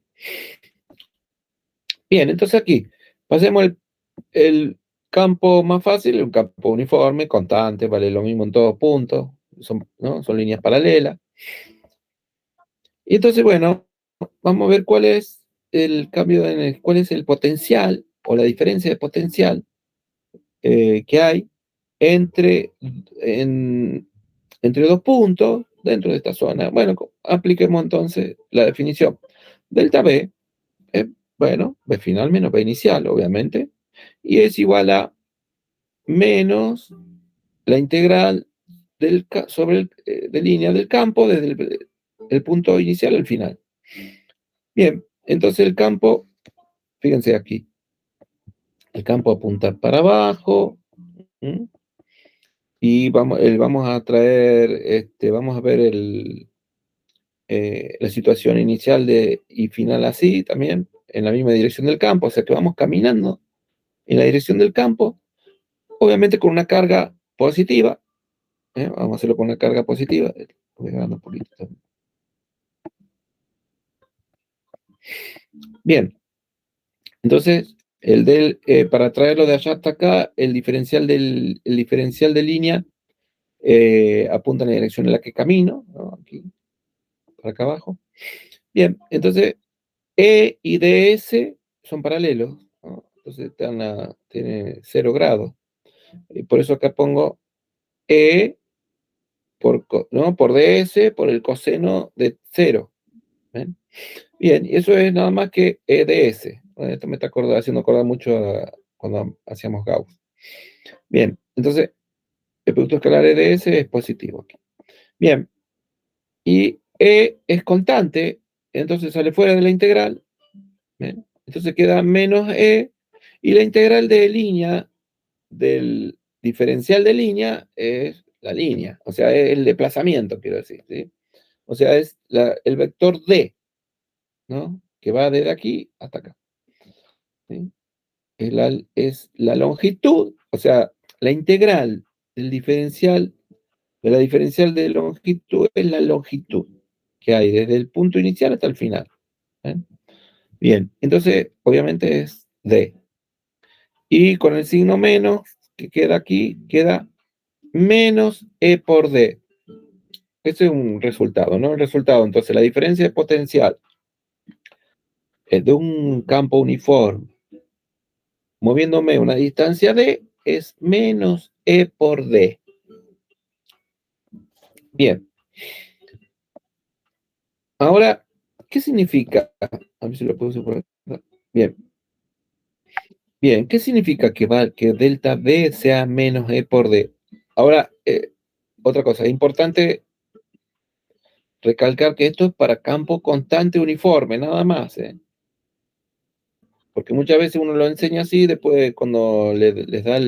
Bien, entonces aquí pasemos el campo más fácil, un campo uniforme, constante, vale lo mismo en todos puntos, ¿no? Son líneas paralelas. Y entonces, bueno, vamos a ver cuál es el cambio cuál es el potencial o la diferencia de potencial que hay entre, entre dos puntos dentro de esta zona. Bueno, apliquemos entonces la definición. Delta B, bueno, B final menos B inicial, obviamente, y es igual a menos la integral de línea del campo desde el punto inicial al final. Bien, entonces el campo, fíjense aquí, el campo apunta para abajo, ¿m? Y vamos a traer, vamos a ver la situación inicial y final así también, en la misma dirección del campo, o sea que vamos caminando en la dirección del campo, obviamente con una carga positiva, vamos a hacerlo con una carga positiva, voy a un poquito también. Bien, entonces, para traerlo de allá hasta acá, el diferencial de línea apunta en la dirección en la que camino, ¿no? Aquí, para acá abajo. Bien, entonces E y DS son paralelos, ¿no? Entonces tiene 0 grados. Y por eso acá pongo E ¿no? por DS por el coseno de 0. ¿Ven? Bien, y eso es nada más que EDS. Bueno, esto me está haciendo acordar mucho a cuando hacíamos Gauss. Bien, entonces el producto escalar EDS es positivo aquí. Bien, y E es constante, entonces sale fuera de la integral. ¿Ven? Entonces queda menos E, y la integral de línea del diferencial de línea es la línea, o sea, es el desplazamiento, quiero decir, ¿sí? O sea, es el vector D, ¿no? Que va desde aquí hasta acá, ¿sí? Es la longitud, o sea, la integral del diferencial, de la diferencial de longitud es la longitud que hay desde el punto inicial hasta el final. ¿Eh? Bien, entonces obviamente es D. Y con el signo menos que queda aquí, queda menos E por D. Ese es un resultado, ¿no? El resultado, entonces la diferencia de potencial de un campo uniforme moviéndome una distancia D es menos E por D. Bien. Ahora, ¿qué significa? A ver si lo puedo suponer. Bien. Bien, ¿qué significa que delta B sea menos E por D? Ahora, otra cosa, es importante recalcar que esto es para campo constante uniforme, nada más, ¿eh? Porque muchas veces uno lo enseña así, después cuando les da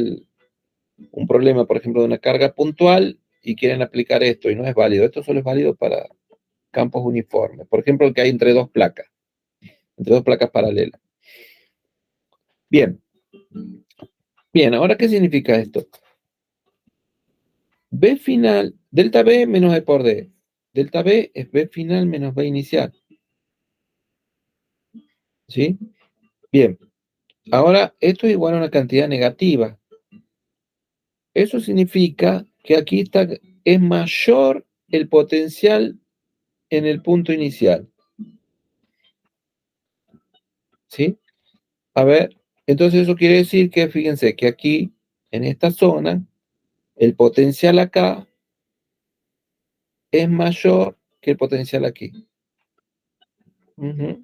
un problema, por ejemplo, de una carga puntual y quieren aplicar esto y no es válido. Esto solo es válido para campos uniformes. Por ejemplo, el que hay entre dos placas paralelas. Bien. Bien, ahora, ¿qué significa esto? B final, delta B menos E por D. Delta B es B final menos B inicial. ¿Sí? Bien. Ahora, esto es igual a una cantidad negativa. Eso significa que aquí es mayor el potencial en el punto inicial. ¿sí? A ver, entonces eso quiere decir que, fíjense, que aquí, en esta zona, el potencial acá es mayor que el potencial aquí. Ujú.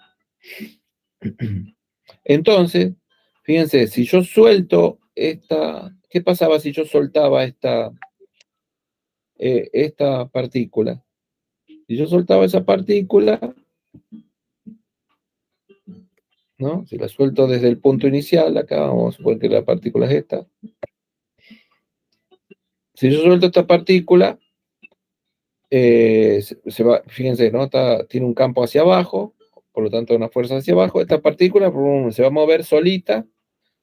Entonces, fíjense, si yo suelto esta, ¿qué pasaba si yo soltaba esta partícula? Si yo soltaba esa partícula, ¿no? Si la suelto desde el punto inicial, acá vamos a suponer que la partícula es esta. Si yo suelto esta partícula, se va, fíjense, ¿no? Tiene un campo hacia abajo, por lo tanto una fuerza hacia abajo. Esta partícula se va a mover solita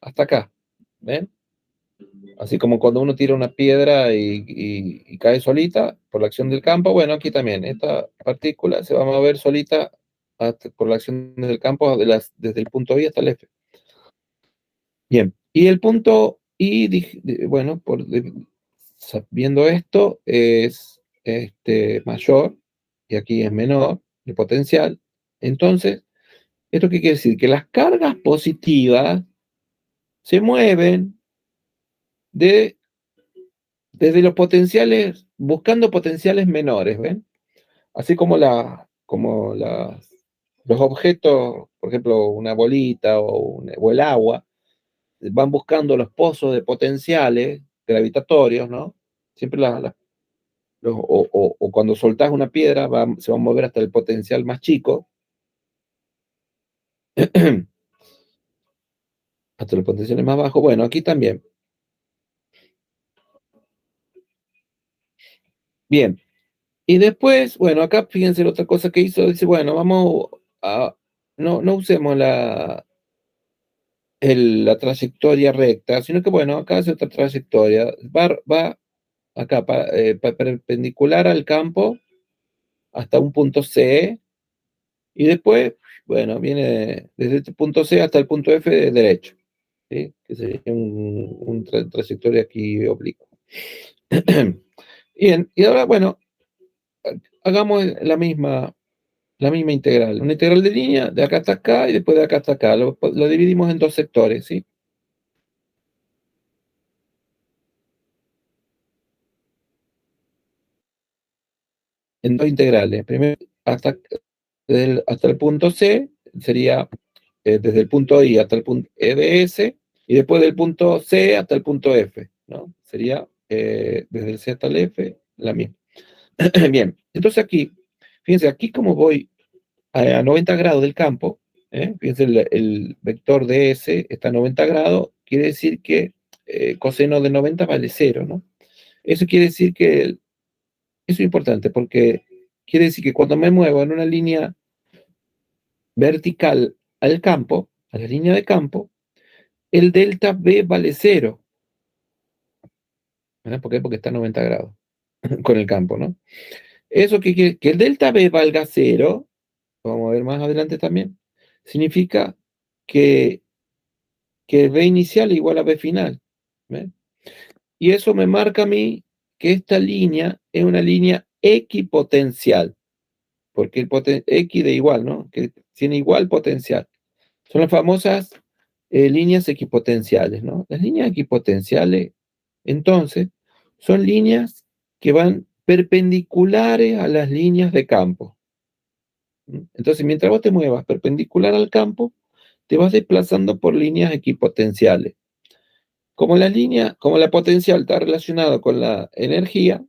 hasta acá. ¿Ven? Así como cuando uno tira una piedra y cae solita por la acción del campo, bueno, aquí también, esta partícula se va a mover solita por la acción del campo desde el punto I hasta el F. Bien, y el punto I, bueno, viendo esto, es mayor, y aquí es menor, el potencial. Entonces, ¿esto qué quiere decir? Que las cargas positivas se mueven desde los potenciales, buscando potenciales menores, ¿ven? Así como los objetos, por ejemplo, una bolita o el agua, van buscando los pozos de potenciales gravitatorios, ¿no? Siempre o cuando soltás una piedra, se va a mover hasta el potencial más chico, hasta los potenciales más bajos. Bueno, aquí también. Bien. Y después, bueno, acá fíjense la otra cosa que hizo, dice, bueno, no usemos la trayectoria recta, sino que, bueno, acá hace otra trayectoria. Va acá perpendicular al campo hasta un punto C, y después, bueno, viene desde este punto C hasta el punto F de derecho, ¿sí? Que sería una trayectoria aquí oblicua. Bien, y ahora, bueno, hagamos la misma integral. Una integral de línea, de acá hasta acá y después de acá hasta acá. Lo dividimos en dos sectores, ¿sí? En dos integrales. Primero, hasta el punto C, sería desde el punto I hasta el punto E de S, y después del punto C hasta el punto F, ¿no? Sería desde el C hasta el F, la misma. Bien, entonces aquí, fíjense, aquí como voy a 90 grados del campo, fíjense, el vector de S está a 90 grados, quiere decir que coseno de 90 vale 0, ¿no? Eso quiere decir que, eso es importante porque quiere decir que cuando me muevo en una línea vertical al campo, a la línea de campo, el delta B vale 0, ¿verdad? ¿Por qué? Porque está a 90 grados con el campo, ¿no? Eso que el delta B valga 0, vamos a ver más adelante también, significa que B inicial es igual a B final. ¿Ven? Y eso me marca a mí que esta línea es una línea equipotencial, porque X de igual, ¿no? Que tiene igual potencial. Son las famosas líneas equipotenciales, ¿no? Las líneas equipotenciales, entonces, son líneas que van perpendiculares a las líneas de campo. Entonces, mientras vos te muevas perpendicular al campo, te vas desplazando por líneas equipotenciales. Como la potencial está relacionada con la energía,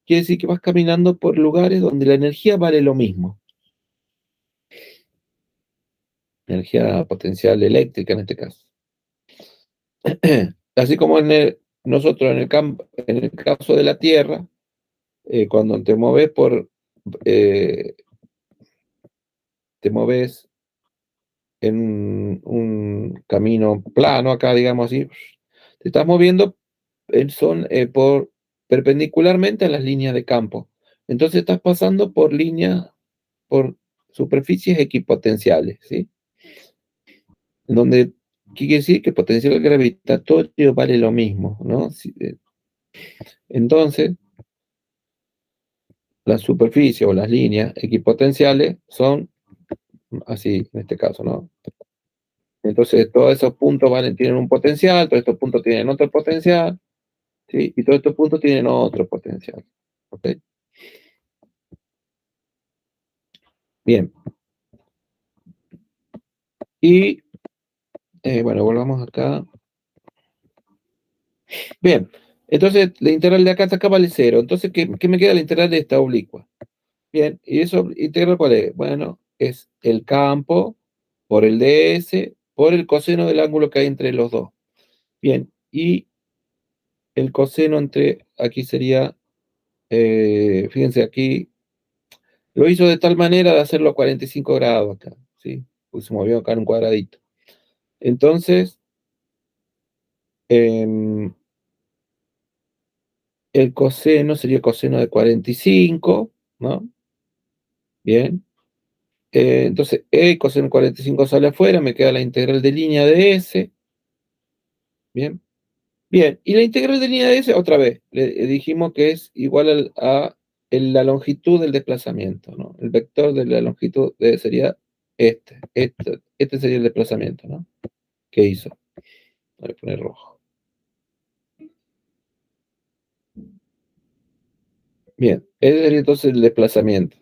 quiere decir que vas caminando por lugares donde la energía vale lo mismo. Energía potencial eléctrica en este caso. Así como nosotros en el caso de la Tierra, cuando eh, te moves en un camino plano acá, digamos así, te estás moviendo perpendicularmente a las líneas de campo. Entonces estás pasando por superficies equipotenciales, ¿sí? Donde quiere decir que el potencial gravitatorio vale lo mismo, ¿no? Entonces, la superficie o las líneas equipotenciales son así, en este caso, ¿no? Entonces, todos esos puntos tienen un potencial, todos estos puntos tienen otro potencial, ¿sí? Y todos estos puntos tienen otro potencial. ¿Ok? Bien. Y, bueno, volvamos acá. Bien. Entonces, la integral de acá hasta acá vale 0. Entonces, ¿qué me queda? La integral de esta oblicua. Bien. ¿Y eso integral cuál es? Bueno, es el campo por el ds por el coseno del ángulo que hay entre los dos. Bien. Y el coseno entre, aquí sería, fíjense, aquí lo hizo de tal manera de hacerlo a 45 grados acá, ¿sí? Pues se movió acá en un cuadradito. Entonces, em, el coseno sería coseno de 45, ¿no? Bien. Entonces, coseno de 45 sale afuera, me queda la integral de línea de S. Bien. Bien, y la integral de línea de S, otra vez, le dijimos que es igual la longitud del desplazamiento, ¿no? El vector de la longitud sería este sería el desplazamiento, ¿no? ¿Qué hizo? Voy a poner rojo. Bien, ese sería entonces el desplazamiento.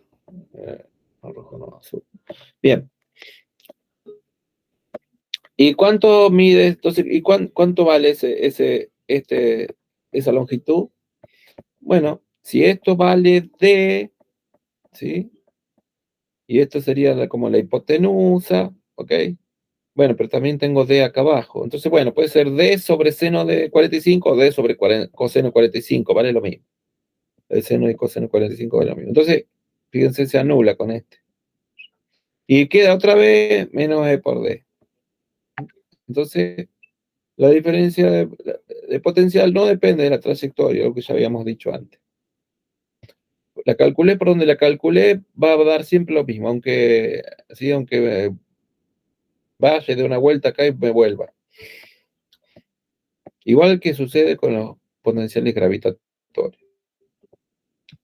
No, rojo, no, azul. Bien. ¿Y cuánto mide entonces? ¿Y cuánto vale esa longitud? Bueno, si esto vale D, ¿sí? Y esto sería como la hipotenusa, ¿ok? Bueno, pero también tengo D acá abajo. Entonces, bueno, puede ser D sobre seno de 45 o D sobre coseno de 45, vale lo mismo. El seno y coseno de 45 vale lo mismo. Entonces, fíjense, se anula con este. Y queda otra vez menos E por D. Entonces, la diferencia de potencial no depende de la trayectoria, lo que ya habíamos dicho antes. La calculé por donde la calculé, va a dar siempre lo mismo, aunque vaya de una vuelta acá y me vuelva. Igual que sucede con los potenciales gravitatorios.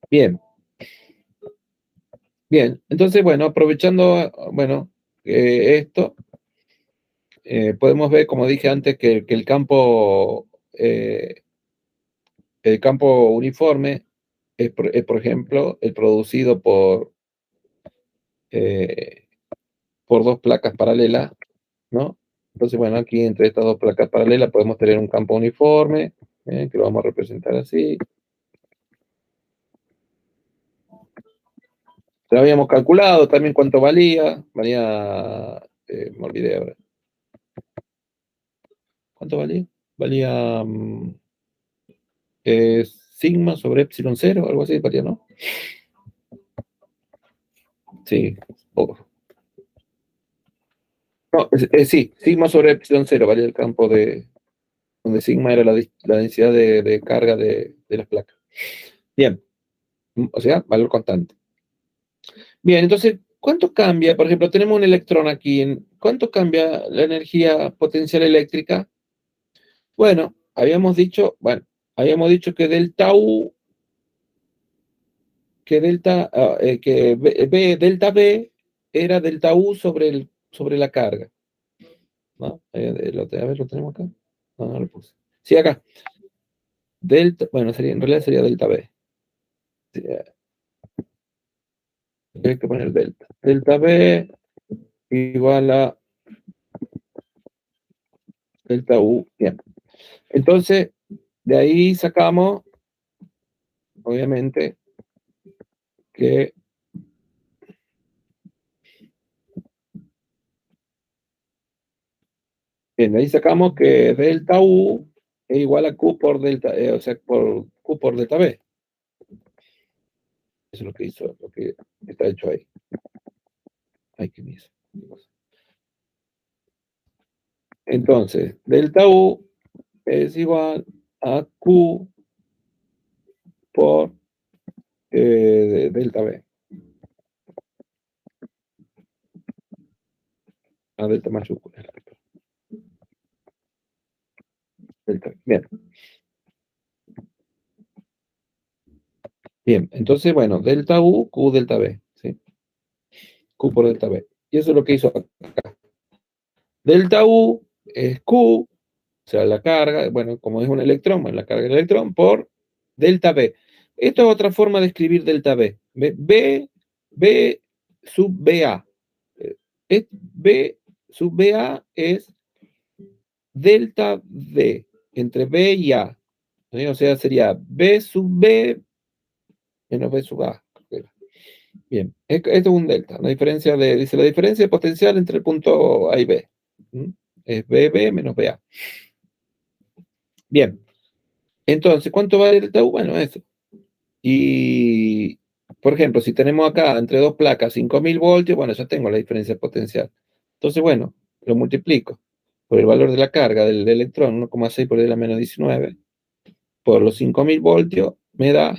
Bien. Bien, entonces, bueno, aprovechando, bueno, esto, podemos ver, como dije antes, que el campo uniforme es, por ejemplo, el producido eh, por dos placas paralelas, ¿no? Entonces, bueno, aquí entre estas dos placas paralelas podemos tener un campo uniforme, que lo vamos a representar así. Lo habíamos calculado también cuánto valía, me olvidé ahora. ¿Cuánto valía? Valía sigma sobre epsilon 0, algo así, valía, ¿no? Sí. No, sí, sigma sobre epsilon 0 valía el campo donde sigma era la densidad de carga de las placas. Bien, o sea, valor constante. Bien, entonces, ¿cuánto cambia? Por ejemplo, tenemos un electrón aquí. ¿Cuánto cambia la energía potencial eléctrica? Bueno, habíamos dicho que delta U, delta B era delta U sobre la carga, ¿no? A ver, lo tenemos acá. No lo puse. Sí, acá. Delta, bueno, en realidad sería delta B. Hay que poner delta. Delta B igual a delta U. Bien. Entonces, de ahí sacamos, obviamente, que bien, de ahí sacamos que delta U es igual a Q por delta, o sea, por Q por delta B. Eso es lo que hizo, lo que está hecho ahí. Ay, qué me hizo. Entonces, delta U es igual a Q por delta B. A delta mayúscula. Delta. Bien. Bien, entonces, bueno, delta U, Q delta B. ¿Sí? Q por delta B. Y eso es lo que hizo acá. Delta U es Q, o sea, la carga, bueno, como es un electrón, bueno, la carga del electrón, por delta B. Esta es otra forma de escribir delta B. B sub BA. B sub BA es delta D entre B y A. ¿Sí? O sea, sería B sub B menos B sub A. Bien, esto es un delta. Dice la diferencia potencial entre el punto A y B. ¿Mm? Es BB menos BA. Bien, entonces, ¿cuánto vale el delta U? Bueno, eso. Y, por ejemplo, si tenemos acá entre dos placas 5000 voltios, bueno, ya tengo la diferencia potencial. Entonces, bueno, lo multiplico por el valor de la carga del electrón, 1,6 por 10 a la menos 19, por los 5000 voltios, me da,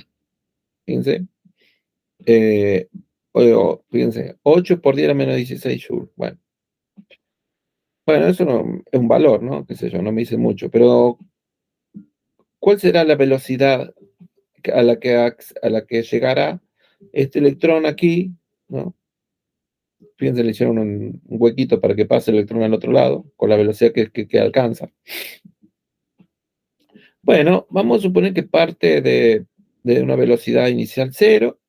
fíjense, fíjense, 8 por 10 a la menos 16 joules. Bueno, eso no, es un valor, ¿no? Qué sé yo, no me dice mucho, pero ¿cuál será la velocidad a la que llegará este electrón aquí, ¿no? Fíjense, le hicieron un huequito para que pase el electrón al otro lado, con la velocidad que alcanza. Bueno, vamos a suponer que parte de una velocidad inicial cero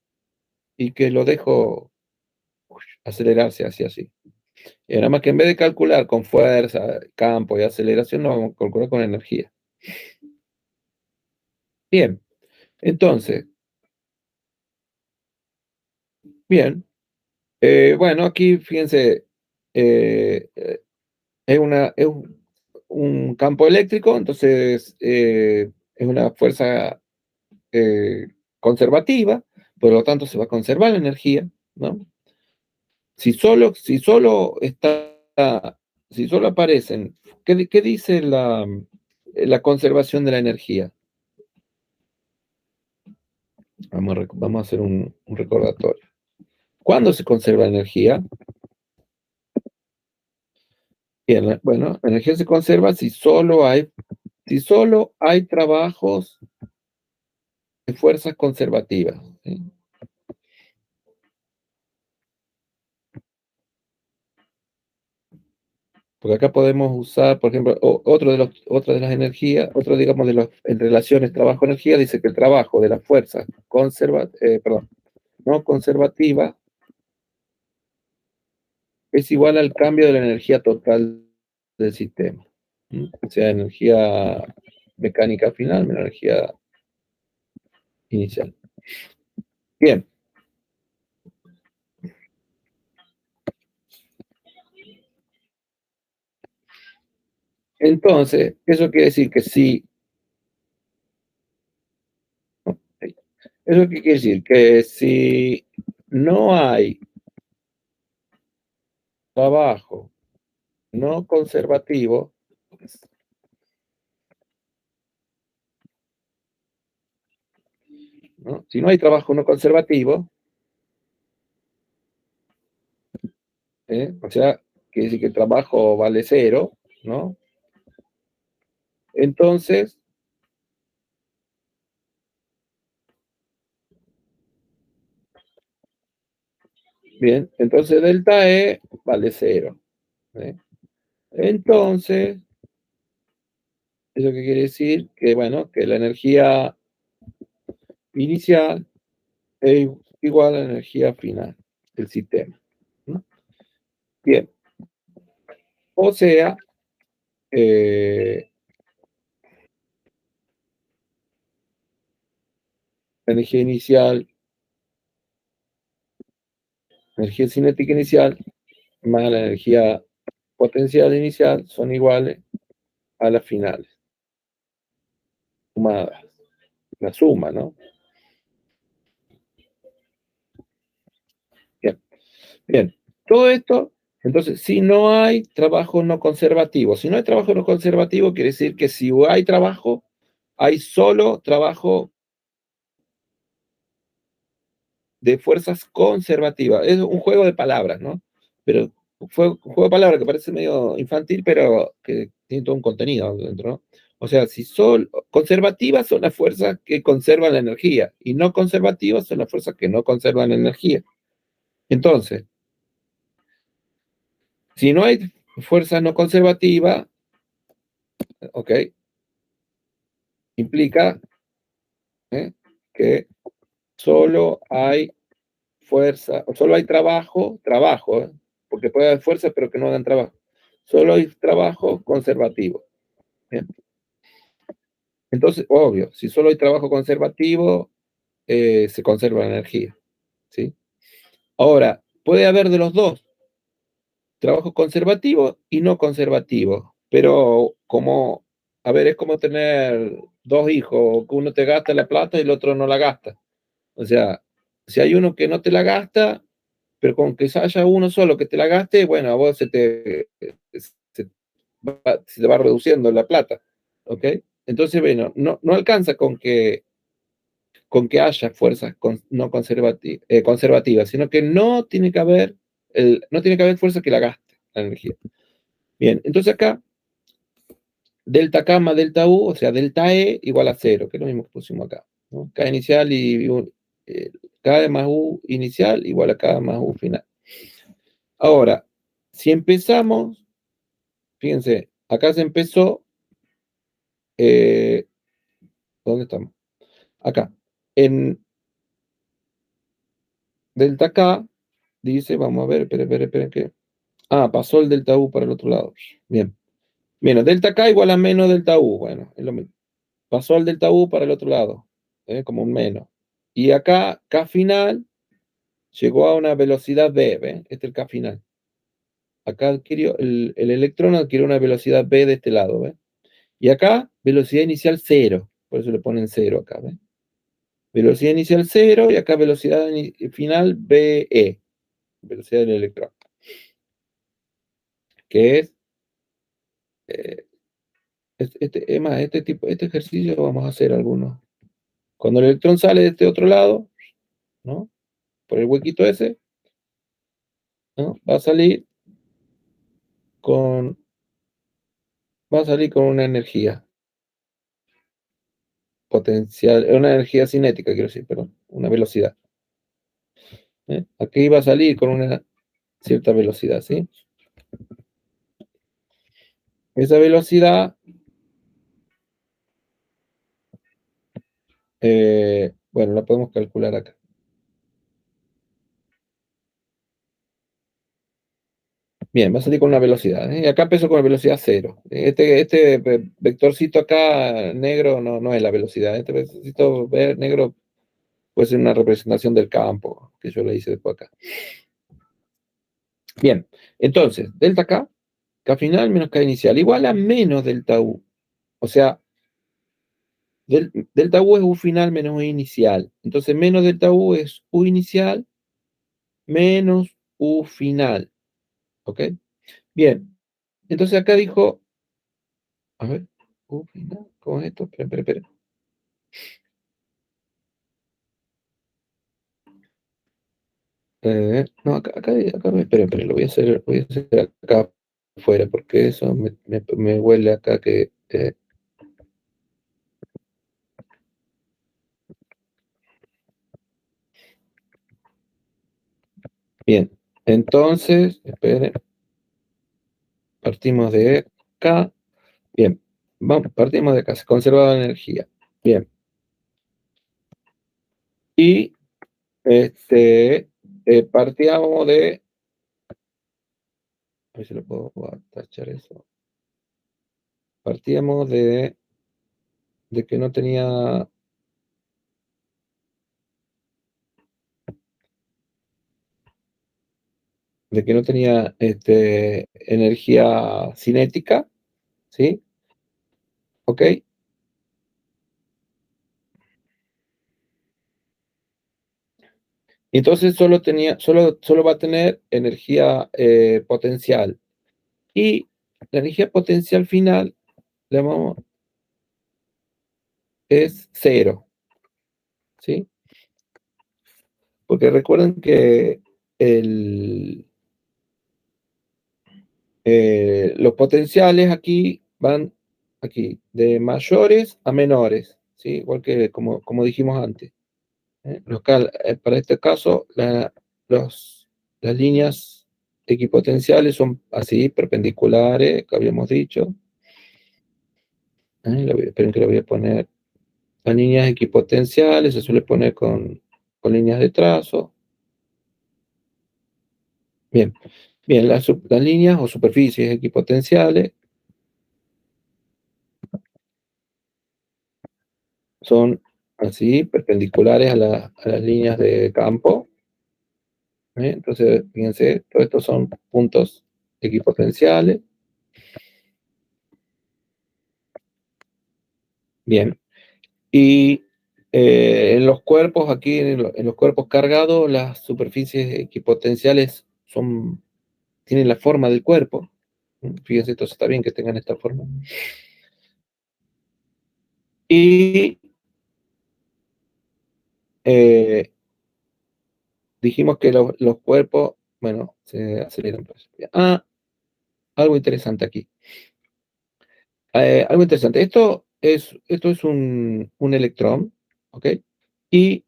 y que lo dejo acelerarse hacia así. Y nada más que en vez de calcular con fuerza, campo y aceleración, lo vamos a calcular con energía. Bien, entonces, bien. Bueno, aquí fíjense, eh, es un campo eléctrico, entonces es una fuerza conservativa, por lo tanto se va a conservar la energía, ¿no? Si solo aparecen, ¿qué dice la conservación de la energía? Vamos a hacer un recordatorio. ¿Cuándo se conserva la energía? Bien, bueno, la energía se conserva si solo hay trabajos de fuerzas conservativas, ¿sí? Porque acá podemos usar, por ejemplo, otra de las energías, otro, digamos, en relaciones trabajo-energía, dice que el trabajo de la fuerza no conservativa es igual al cambio de la energía total del sistema. ¿Mm? O sea, energía mecánica final menos energía inicial. Bien. Entonces, eso quiere decir que si... Eso qué quiere decir que si no hay trabajo no conservativo, ¿no? Si no hay trabajo no conservativo, o sea, quiere decir que el trabajo vale cero, ¿no? Entonces, bien, entonces delta E vale cero. ¿Eh? Entonces, ¿eso qué quiere decir? Que, bueno, que la energía inicial es igual a la energía final del sistema, ¿no? Bien, o sea, eh, la energía cinética inicial más la energía potencial inicial son iguales a las finales, sumadas, la suma, ¿no? Bien, bien. Todo esto, entonces, si no hay trabajo no conservativo, si no hay trabajo no conservativo, quiere decir que si hay trabajo, hay solo trabajo de fuerzas conservativas. Es un juego de palabras, ¿no? Pero fue un juego de palabras que parece medio infantil, pero que tiene todo un contenido dentro, ¿no? O sea, si son conservativas son las fuerzas que conservan la energía y no conservativas son las fuerzas que no conservan la energía. Entonces, si no hay fuerza no conservativa, ¿ok? Implica que solo hay fuerza, o solo hay trabajo, porque puede haber fuerza, pero que no hagan trabajo. Solo hay trabajo conservativo. ¿Bien? Entonces, obvio, si solo hay trabajo conservativo, se conserva la energía. ¿Sí? Ahora, puede haber de los dos, trabajo conservativo y no conservativo, pero como, a ver, es como tener dos hijos, que uno te gasta la plata y el otro no la gasta. O sea, si hay uno que no te la gasta, pero con que haya uno solo que te la gaste, bueno, a vos se te va reduciendo la plata, ¿ok? Entonces, bueno, no alcanza con que haya fuerzas no conservativas, sino que no tiene que haber fuerza que la gaste, la energía. Bien, entonces acá, delta K más delta U, o sea, delta E igual a cero, que es lo mismo que pusimos acá, ¿no? K inicial eh, K más U inicial igual a K más U final. Ahora, si empezamos, fíjense, acá se empezó, ¿dónde estamos? Acá, en delta K, dice, vamos a ver, espera, que... Ah, pasó el delta U para el otro lado. Bien. Bien, delta K igual a menos delta U, bueno, es lo mismo. Pasó el delta U para el otro lado, como un menos. Y acá, K final, llegó a una velocidad B, ¿ves? Este es el K final. Acá adquirió, el electrón adquirió una velocidad B de este lado, ¿ves? Y acá, velocidad inicial cero, por eso le ponen cero acá, ¿ves? Velocidad inicial cero y acá velocidad final BE, velocidad del electrón, que es, eh, este ejercicio vamos a hacer algunos. Cuando el electrón sale de este otro lado, ¿no? Por el huequito ese, ¿no? Con, va a salir con una energía potencial, una energía cinética, quiero decir, perdón, una velocidad. Aquí va a salir con una cierta velocidad, ¿sí? Esa velocidad, bueno, la podemos calcular acá. Bien, va a salir con una velocidad. Y acá empezó con la velocidad cero. Este vectorcito acá negro no es la velocidad. Este vectorcito negro puede ser una representación del campo, que yo le hice después acá. Bien, entonces, delta K, K final menos K inicial, igual a menos delta U. O sea, delta U es U final menos U inicial. Entonces, menos delta U es U inicial menos U final. ¿Ok? Bien, entonces acá dijo, a ver, U final, ¿cómo es esto? Espera. No, espera, lo voy a hacer acá afuera, porque eso me huele acá que... bien, entonces, esperen, partimos de acá. Bien, partimos de acá, se conserva la energía. Bien, y partíamos de... A ver si lo puedo tachar eso. Partíamos de que no tenía... energía cinética, ¿sí? ¿Ok? Entonces solo va a tener energía potencial. Y la energía potencial final es cero, ¿sí? Porque recuerden que los potenciales aquí van aquí, de mayores a menores, ¿sí? Igual que como dijimos antes. Para este caso, las líneas equipotenciales son así, perpendiculares, que habíamos dicho. Esperen que lo voy a poner. Las líneas equipotenciales se suele poner con líneas de trazo. Bien, bien, las líneas o superficies equipotenciales son así, perpendiculares a las líneas de campo. Entonces, fíjense, todos estos son puntos equipotenciales. Bien, y en los cuerpos, aquí en los cuerpos cargados, las superficies equipotenciales tienen la forma del cuerpo. Fíjense, esto está bien que tengan esta forma. Y dijimos que los cuerpos, bueno, se aceleran. Pues. Algo interesante aquí. Algo interesante. Esto es un electrón, ¿ok? Y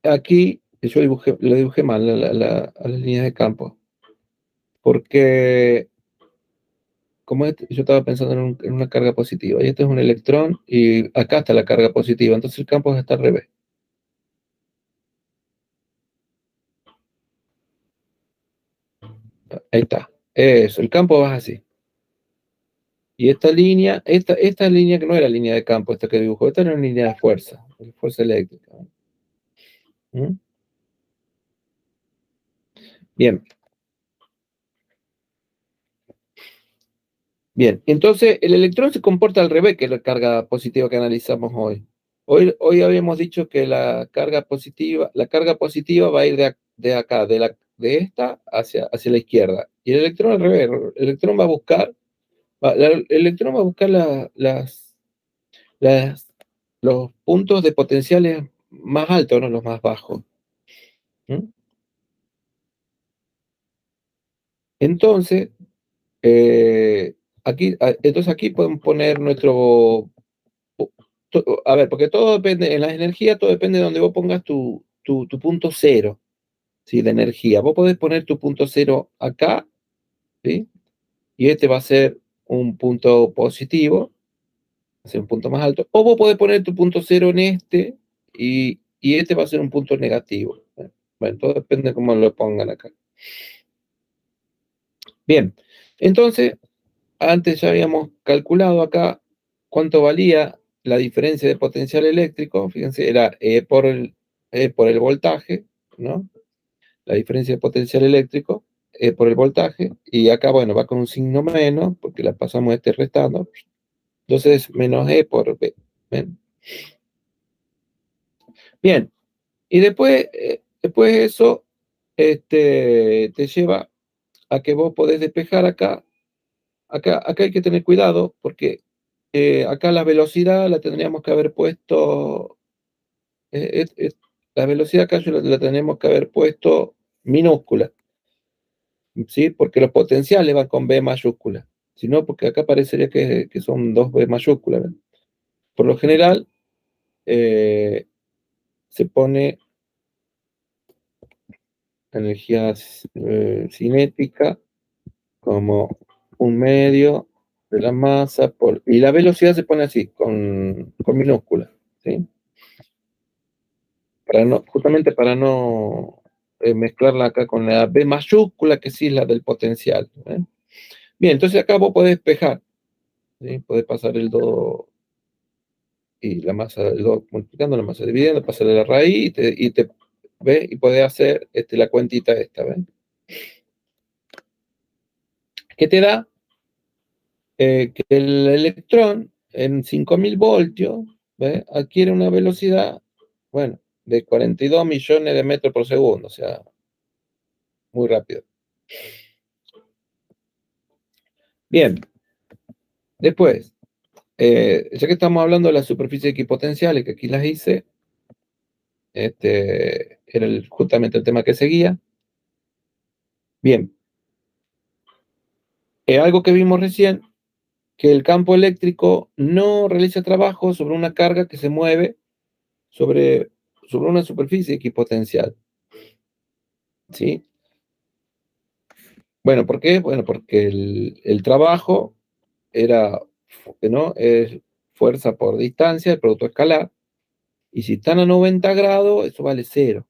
aquí yo lo dibujé mal a las líneas de campo, porque como yo estaba pensando en una carga positiva, y este es un electrón, y acá está la carga positiva, entonces el campo está al revés. Ahí está. Eso, el campo va así. Y esta línea que no era línea de campo, esta que dibujó, esta era una línea de fuerza eléctrica. ¿Mm? Bien, bien. Entonces, el electrón se comporta al revés que la carga positiva que analizamos hoy. Hoy habíamos dicho que la carga positiva va a ir de acá, de esta hacia la izquierda. Y el electrón al revés. El electrón va a buscar, el electrón va a buscar las- los puntos de potenciales más altos, no los más bajos. ¿Mm? Entonces, entonces aquí podemos poner a ver, porque todo depende, en las energías todo depende de donde vos pongas tu punto cero, ¿sí? De energía. Vos podés poner tu punto cero acá, ¿sí? Y este va a ser un punto positivo, va a ser un punto más alto. O vos podés poner tu punto cero en este y este va a ser un punto negativo. Bueno, todo depende de cómo lo pongan acá. Bien, entonces antes ya habíamos calculado acá cuánto valía la diferencia de potencial eléctrico. Fíjense, era por el voltaje, ¿no? La diferencia de potencial eléctrico por el voltaje. Y acá, bueno, va con un signo menos, porque la pasamos restando. Entonces, menos E por B. ¿Ven? Bien, y después eso te lleva a que vos podés despejar acá. Acá hay que tener cuidado porque acá la velocidad la tendríamos que haber puesto, la velocidad acá la tenemos que haber puesto minúscula, ¿sí? Porque los potenciales van con B mayúscula, si no, porque acá parecería que son dos B mayúsculas, ¿ven? Por lo general eh, se pone energía cinética como un medio de la masa y la velocidad se pone así, con minúscula, ¿sí? Justamente para no mezclarla acá con la B mayúscula, que sí es la del potencial. Bien, entonces acá vos podés despejar, ¿sí? Podés pasar el 2 y la masa del 2 multiplicando, la masa dividiendo, pasarle la raíz ¿ves? Y podés hacer la cuentita esta, ¿ves? ¿Qué te da? Que el electrón en 5000 voltios, ¿ves? Adquiere una velocidad, bueno, de 42 millones de metros por segundo, o sea, muy rápido. Bien, después, ya que estamos hablando de las superficies equipotenciales, que aquí las hice, era justamente el tema que seguía. Bien, algo que vimos recién, que el campo eléctrico no realiza trabajo sobre una carga que se mueve sobre una superficie equipotencial, ¿sí? Bueno, ¿por qué? Bueno, porque el trabajo era, ¿no? Es fuerza por distancia, el producto escalar, y si están a 90 grados, eso vale cero,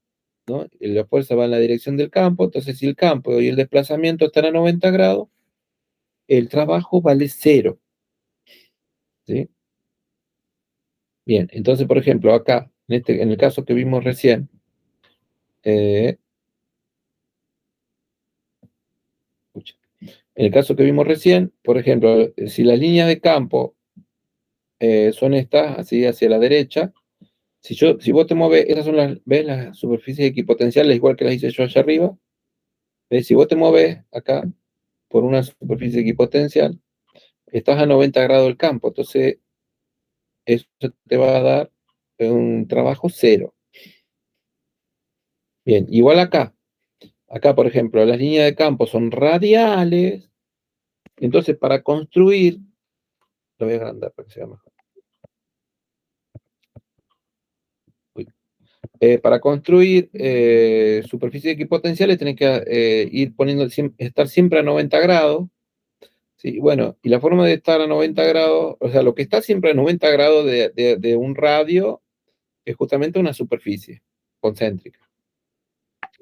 ¿no? Y la fuerza va en la dirección del campo, entonces si el campo y el desplazamiento están a 90 grados, el trabajo vale cero, ¿sí? Bien, entonces, por ejemplo, acá, en el caso que vimos recién, eh, en el caso que vimos recién, por ejemplo, si las líneas de campo son estas, así hacia la derecha, si vos te mueves, esas son ¿ves? Las superficies equipotenciales, igual que las hice yo allá arriba. ¿Ves? Si vos te mueves acá por una superficie equipotencial, estás a 90 grados del campo, entonces eso te va a dar un trabajo cero. Bien, igual acá. Acá, por ejemplo, las líneas de campo son radiales, entonces para construir, lo voy a agrandar para que sea mejor. Para construir superficies equipotenciales tenés que ir poniendo, estar siempre a 90 grados. Sí, bueno, y la forma de estar a 90 grados, o sea, lo que está siempre a 90 grados de un radio es justamente una superficie concéntrica,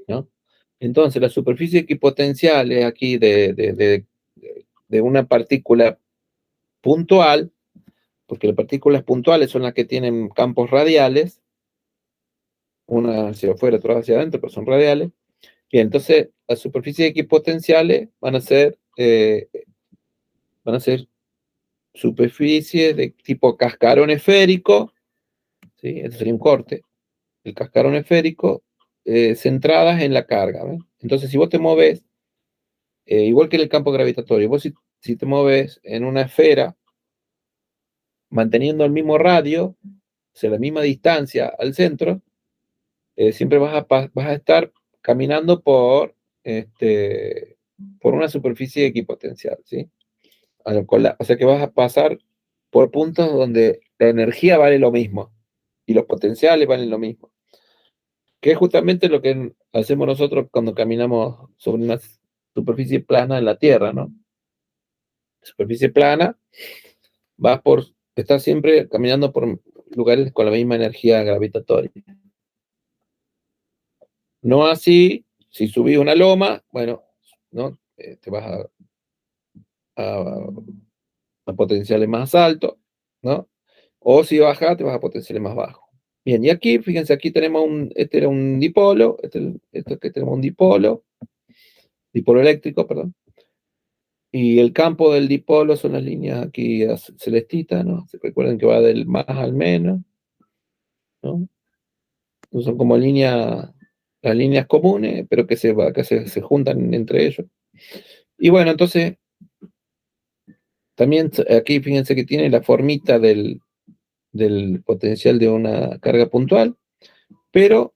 ¿no? Entonces, la superficie equipotencial es aquí de una partícula puntual, porque las partículas puntuales son las que tienen campos radiales, una hacia afuera, otra hacia adentro, pero son radiales. Bien, entonces las superficies equipotenciales van a ser superficies de tipo cascarón esférico, ¿sí? Este sería un corte, el cascarón esférico, centradas en la carga, ¿ves? Entonces, si vos te moves, igual que en el campo gravitatorio, vos si te mueves en una esfera, manteniendo el mismo radio, o sea, la misma distancia al centro, siempre vas a estar caminando por una superficie equipotencial, ¿sí? O sea que vas a pasar por puntos donde la energía vale lo mismo y los potenciales valen lo mismo, que es justamente lo que hacemos nosotros cuando caminamos sobre una superficie plana en la Tierra, ¿no? Superficie plana, estás siempre caminando por lugares con la misma energía gravitatoria. No así, si subís una loma, bueno, ¿no? Te vas a potenciales más altos, ¿no? O si bajas, te vas a potenciales más bajos. Bien, y aquí, fíjense, aquí tenemos este era un dipolo, esto que tenemos un dipolo eléctrico, perdón, y el campo del dipolo son las líneas aquí celestitas, ¿no? Se recuerden que va del más al menos, ¿no? Son como las líneas comunes, pero que se juntan entre ellos. Y bueno, entonces, también aquí fíjense que tiene la formita del potencial de una carga puntual, pero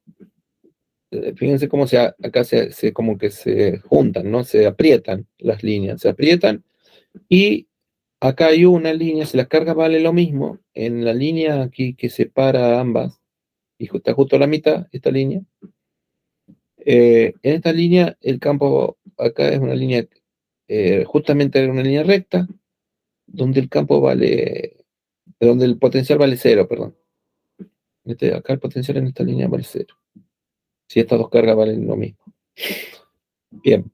fíjense cómo acá como que se juntan, ¿no? Se aprietan las líneas, se aprietan y acá hay una línea, si la carga vale lo mismo, en la línea aquí que separa ambas, y está justo a la mitad, esta línea, en esta línea el campo acá es una línea, justamente una línea recta, donde donde el potencial vale cero, perdón. Acá el potencial en esta línea vale cero. Si estas dos cargas valen lo mismo. Bien.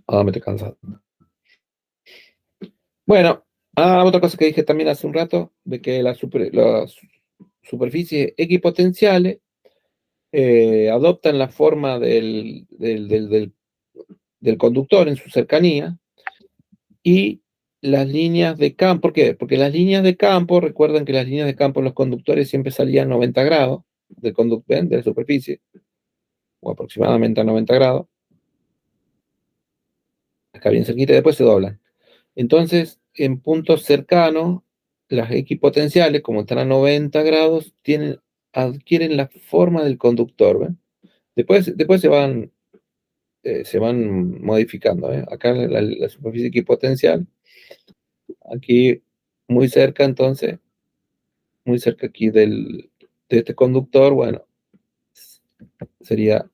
Me estoy cansado. Bueno, otra cosa que dije también hace un rato, de que las superficies equipotenciales adoptan la forma del conductor en su cercanía y las líneas de campo, ¿por qué? Porque las líneas de campo, recuerdan que las líneas de campo en los conductores siempre salían 90 grados de la superficie, o aproximadamente a 90 grados, acá bien cerquita, y después se doblan. Entonces, en puntos cercanos, las equipotenciales, como están a 90 grados, adquieren la forma del conductor, ¿ven? Después se van modificando, ¿eh? Acá la superficie equipotencial, aquí muy cerca, entonces, muy cerca aquí de este conductor, bueno, sería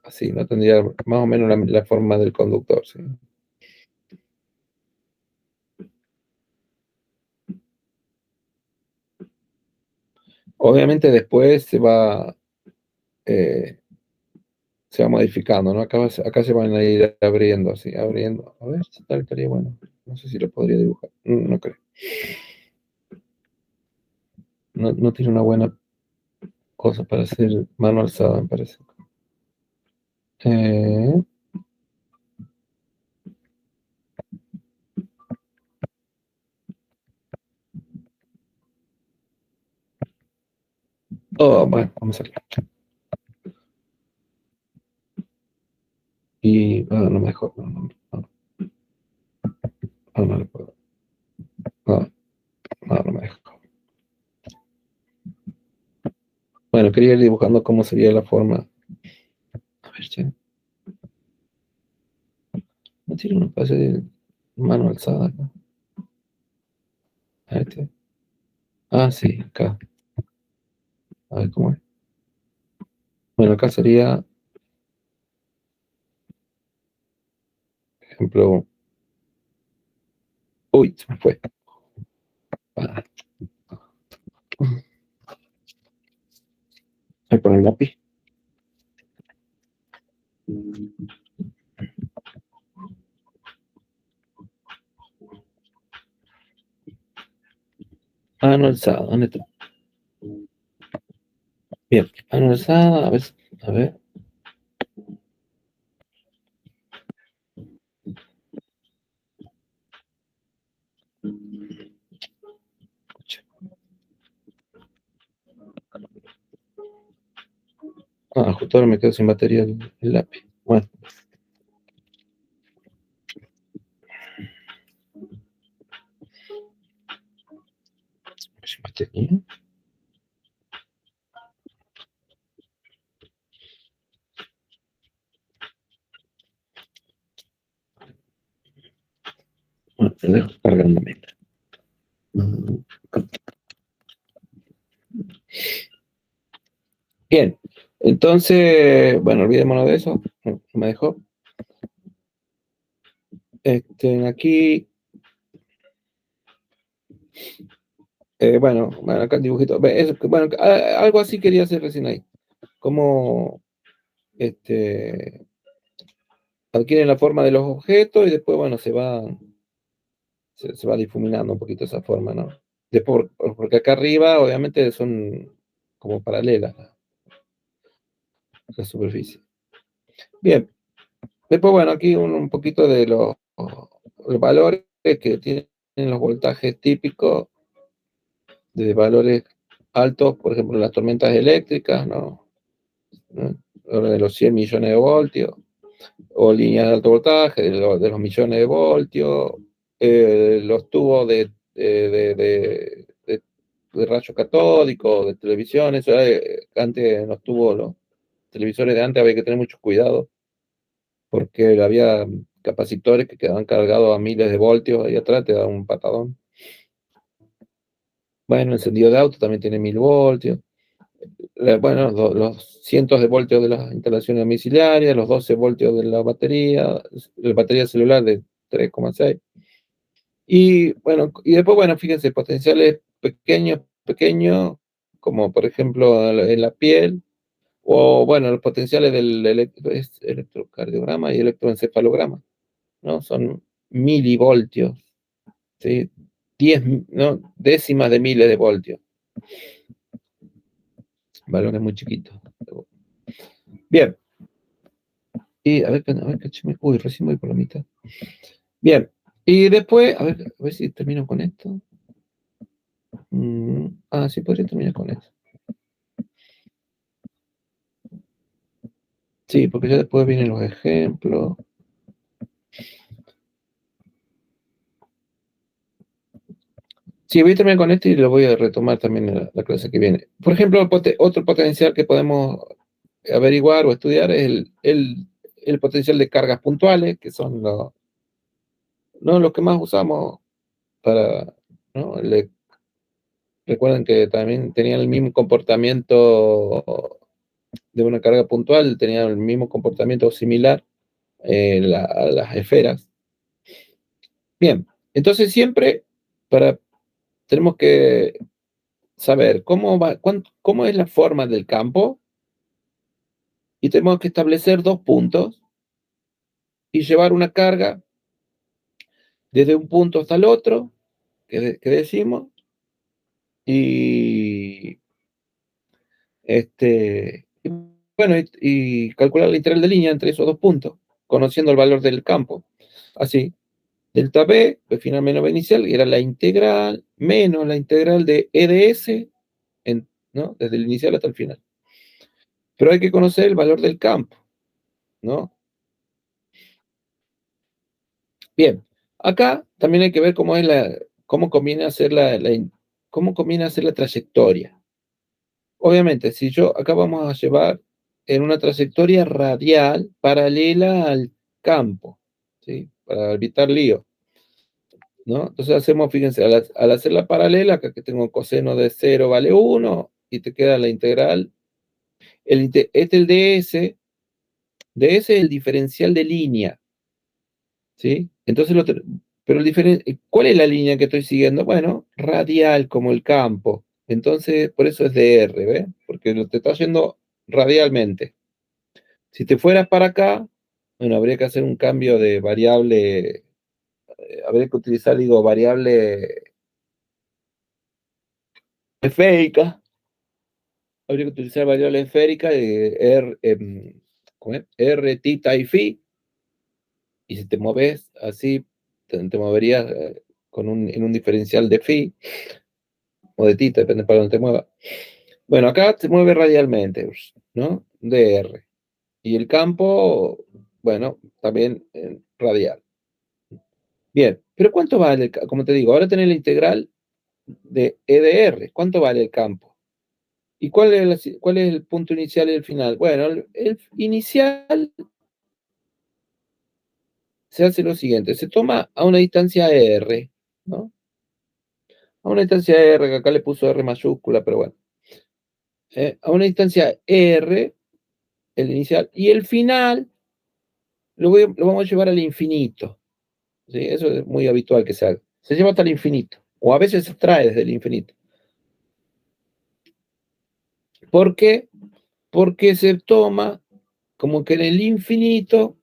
así, ¿no? Tendría más o menos la forma del conductor, ¿sí? Obviamente después se va modificando, ¿no? Acá se van a ir abriendo, así, abriendo. A ver, si tal estaría bueno. No sé si lo podría dibujar. No creo. No tiene una buena cosa para hacer mano alzada, me parece. Eh, bueno, vamos a ver. Y no me dejó. No le puedo. No, no me dejó. Bueno, quería ir dibujando cómo sería la forma. A ver, che. No tiene una base de mano alzada acá. A ver, este. Sí, acá. A ver cómo es. Bueno, acá sería, ejemplo. Uy, se me fue. Ah, Ahí con el lápiz. Mano alzada, ¿dónde está? Bien, mano alzada, a ver, a ver. Justo ahora me quedo sin batería el lápiz. Bueno, sin batería. Bueno, lo dejo cargándome. Bien, entonces, bueno, olvidémonos de eso. No me dejó. Aquí, bueno, acá el dibujito. Bueno, algo así quería hacer recién ahí. Como adquieren la forma de los objetos y después, bueno, se va difuminando un poquito esa forma, ¿no? Porque acá arriba, obviamente, son como paralelas la superficie. Bien, después, bueno, aquí un poquito de los valores que tienen los voltajes típicos, de valores altos, por ejemplo, las tormentas eléctricas, ¿no? De los 100 millones de voltios, o líneas de alto voltaje, de los millones de voltios, los tubos de rayo catódico, de televisiones. Antes en los televisores de antes había que tener mucho cuidado porque había capacitores que quedaban cargados a miles de voltios ahí atrás, te da un patadón. Bueno, el encendido de auto también tiene 1000 voltios. Bueno, los cientos de voltios de las instalaciones domiciliarias, los 12 voltios de la batería celular de 3,6. Y bueno, y después, bueno, fíjense, potenciales pequeños, como por ejemplo en la piel, o bueno, los potenciales del electrocardiograma y electroencefalograma, ¿no? Son milivoltios, ¿sí? 10, ¿no? Décimas de miles de voltios, valores muy chiquitos. Bien, y uy, recién voy por la mitad. Bien, y después, a ver si termino con esto. Sí, podría terminar con esto. Sí, porque ya después vienen los ejemplos. Sí, voy a terminar con esto y lo voy a retomar también en la clase que viene. Por ejemplo, otro potencial que podemos averiguar o estudiar es el potencial de cargas puntuales, que son no, los que más usamos para, ¿no? Recuerden que también tenían el mismo comportamiento de una carga puntual tenía el mismo comportamiento similar a las esferas. Bien, entonces siempre tenemos que saber cómo es la forma del campo y tenemos que establecer dos puntos y llevar una carga desde un punto hasta el otro, que decimos, y, y bueno, y calcular la integral de línea entre esos dos puntos, conociendo el valor del campo. Así, delta B, B final menos B inicial, era la integral menos la integral de E de S, ¿no? Desde el inicial hasta el final. Pero hay que conocer el valor del campo, ¿no? Bien, acá también hay que ver cómo conviene hacer cómo conviene hacer la trayectoria. Obviamente, si acá vamos a llevar en una trayectoria radial paralela al campo, ¿sí? Para evitar lío, ¿no? Entonces hacemos, fíjense, al hacer la paralela, acá que tengo coseno de 0 vale 1, y te queda la integral. Este es el ds es el diferencial de línea, ¿sí? Entonces, pero ¿cuál es la línea que estoy siguiendo? Bueno, radial como el campo. Entonces, por eso es dr, ¿ves? Porque te está yendo radialmente. Si te fueras para acá, bueno, habría que hacer un cambio de variable, habría que utilizar, digo, variable esférica. Habría que utilizar variable esférica de ¿cómo es? R, tita y phi. Y si te mueves así, te moverías en un diferencial de phi o de tita, depende para dónde te mueva. Bueno, acá se mueve radialmente, ¿no? dr. Y el campo, bueno, también radial. Bien, pero ¿cuánto vale? Como te digo, ahora tenés la integral de E de R. ¿Cuánto vale el campo? ¿Y cuál es el punto inicial y el final? Bueno, el inicial se hace lo siguiente, se toma a una distancia R, ¿no? A una distancia R, que acá le puso R mayúscula, pero bueno. A una distancia R, el inicial, y el final lo vamos a llevar al infinito. ¿Sí? Eso es muy habitual que se haga. Se lleva hasta el infinito, o a veces se trae desde el infinito. ¿Por qué? Porque se toma como que en el infinito,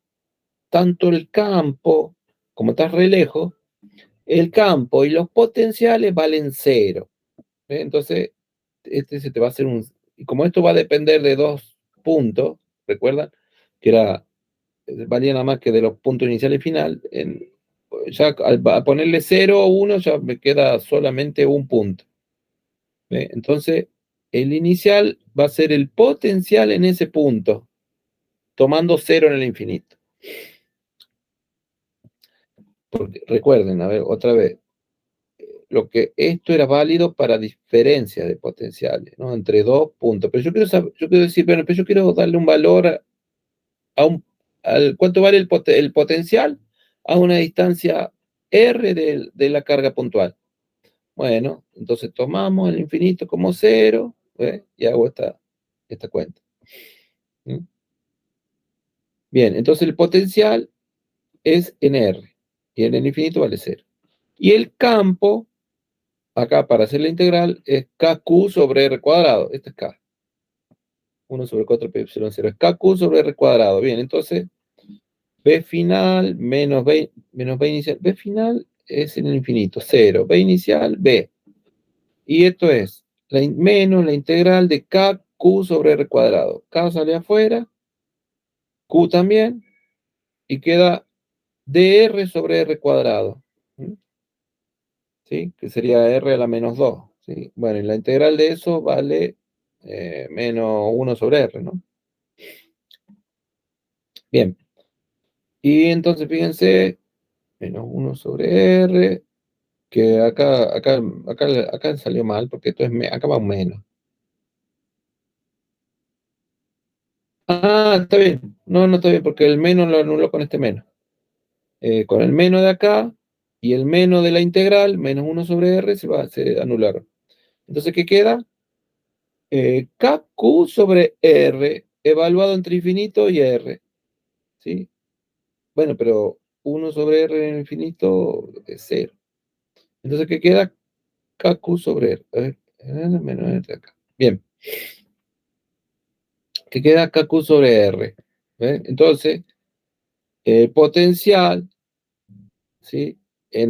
tanto el campo, como está re lejos, el campo y los potenciales valen cero. Entonces, se te va a hacer y como esto va a depender de dos puntos, ¿recuerdan? Que valía nada más que de los puntos inicial y final, ya al ponerle 0 o 1 ya me queda solamente un punto. Entonces, el inicial va a ser el potencial en ese punto, tomando 0 en el infinito. Porque recuerden, a ver, otra vez, esto era válido para diferencias de potenciales, ¿no? Entre dos puntos. Pero yo quiero decir, bueno, pero yo quiero darle un valor ¿cuánto vale el potencial? A una distancia R de la carga puntual. Bueno, entonces tomamos el infinito como 0, y hago esta cuenta. ¿Mm? Bien, entonces el potencial es en R, y en el infinito vale 0. Y el campo, acá para hacer la integral, es KQ sobre R cuadrado. Este es K. 1 sobre 4 pi epsilon 0. Es KQ sobre R cuadrado. Bien, entonces B final menos B inicial. B final es en el infinito, 0. B inicial, B. Y esto es menos la integral de KQ sobre R cuadrado. K sale afuera, Q también, y queda dr sobre R cuadrado. ¿Sí? Que sería R a la menos 2. ¿Sí? Bueno, y la integral de eso vale menos 1 sobre R, ¿no? Bien. Y entonces fíjense, menos 1 sobre R, que acá salió mal, porque acá va un menos. Ah, está bien. No, no está bien, porque el menos lo anuló con este menos. Con el menos de acá y el menos de la integral, menos 1 sobre R, se anularon. Entonces, ¿qué queda? KQ sobre R evaluado entre infinito y R, ¿sí? Bueno, pero 1 sobre R en el infinito es 0. Entonces, ¿qué queda? KQ sobre R. A ver, menos R acá. Bien, ¿qué queda? KQ sobre R. ¿Ven? Entonces, el potencial, ¿sí? A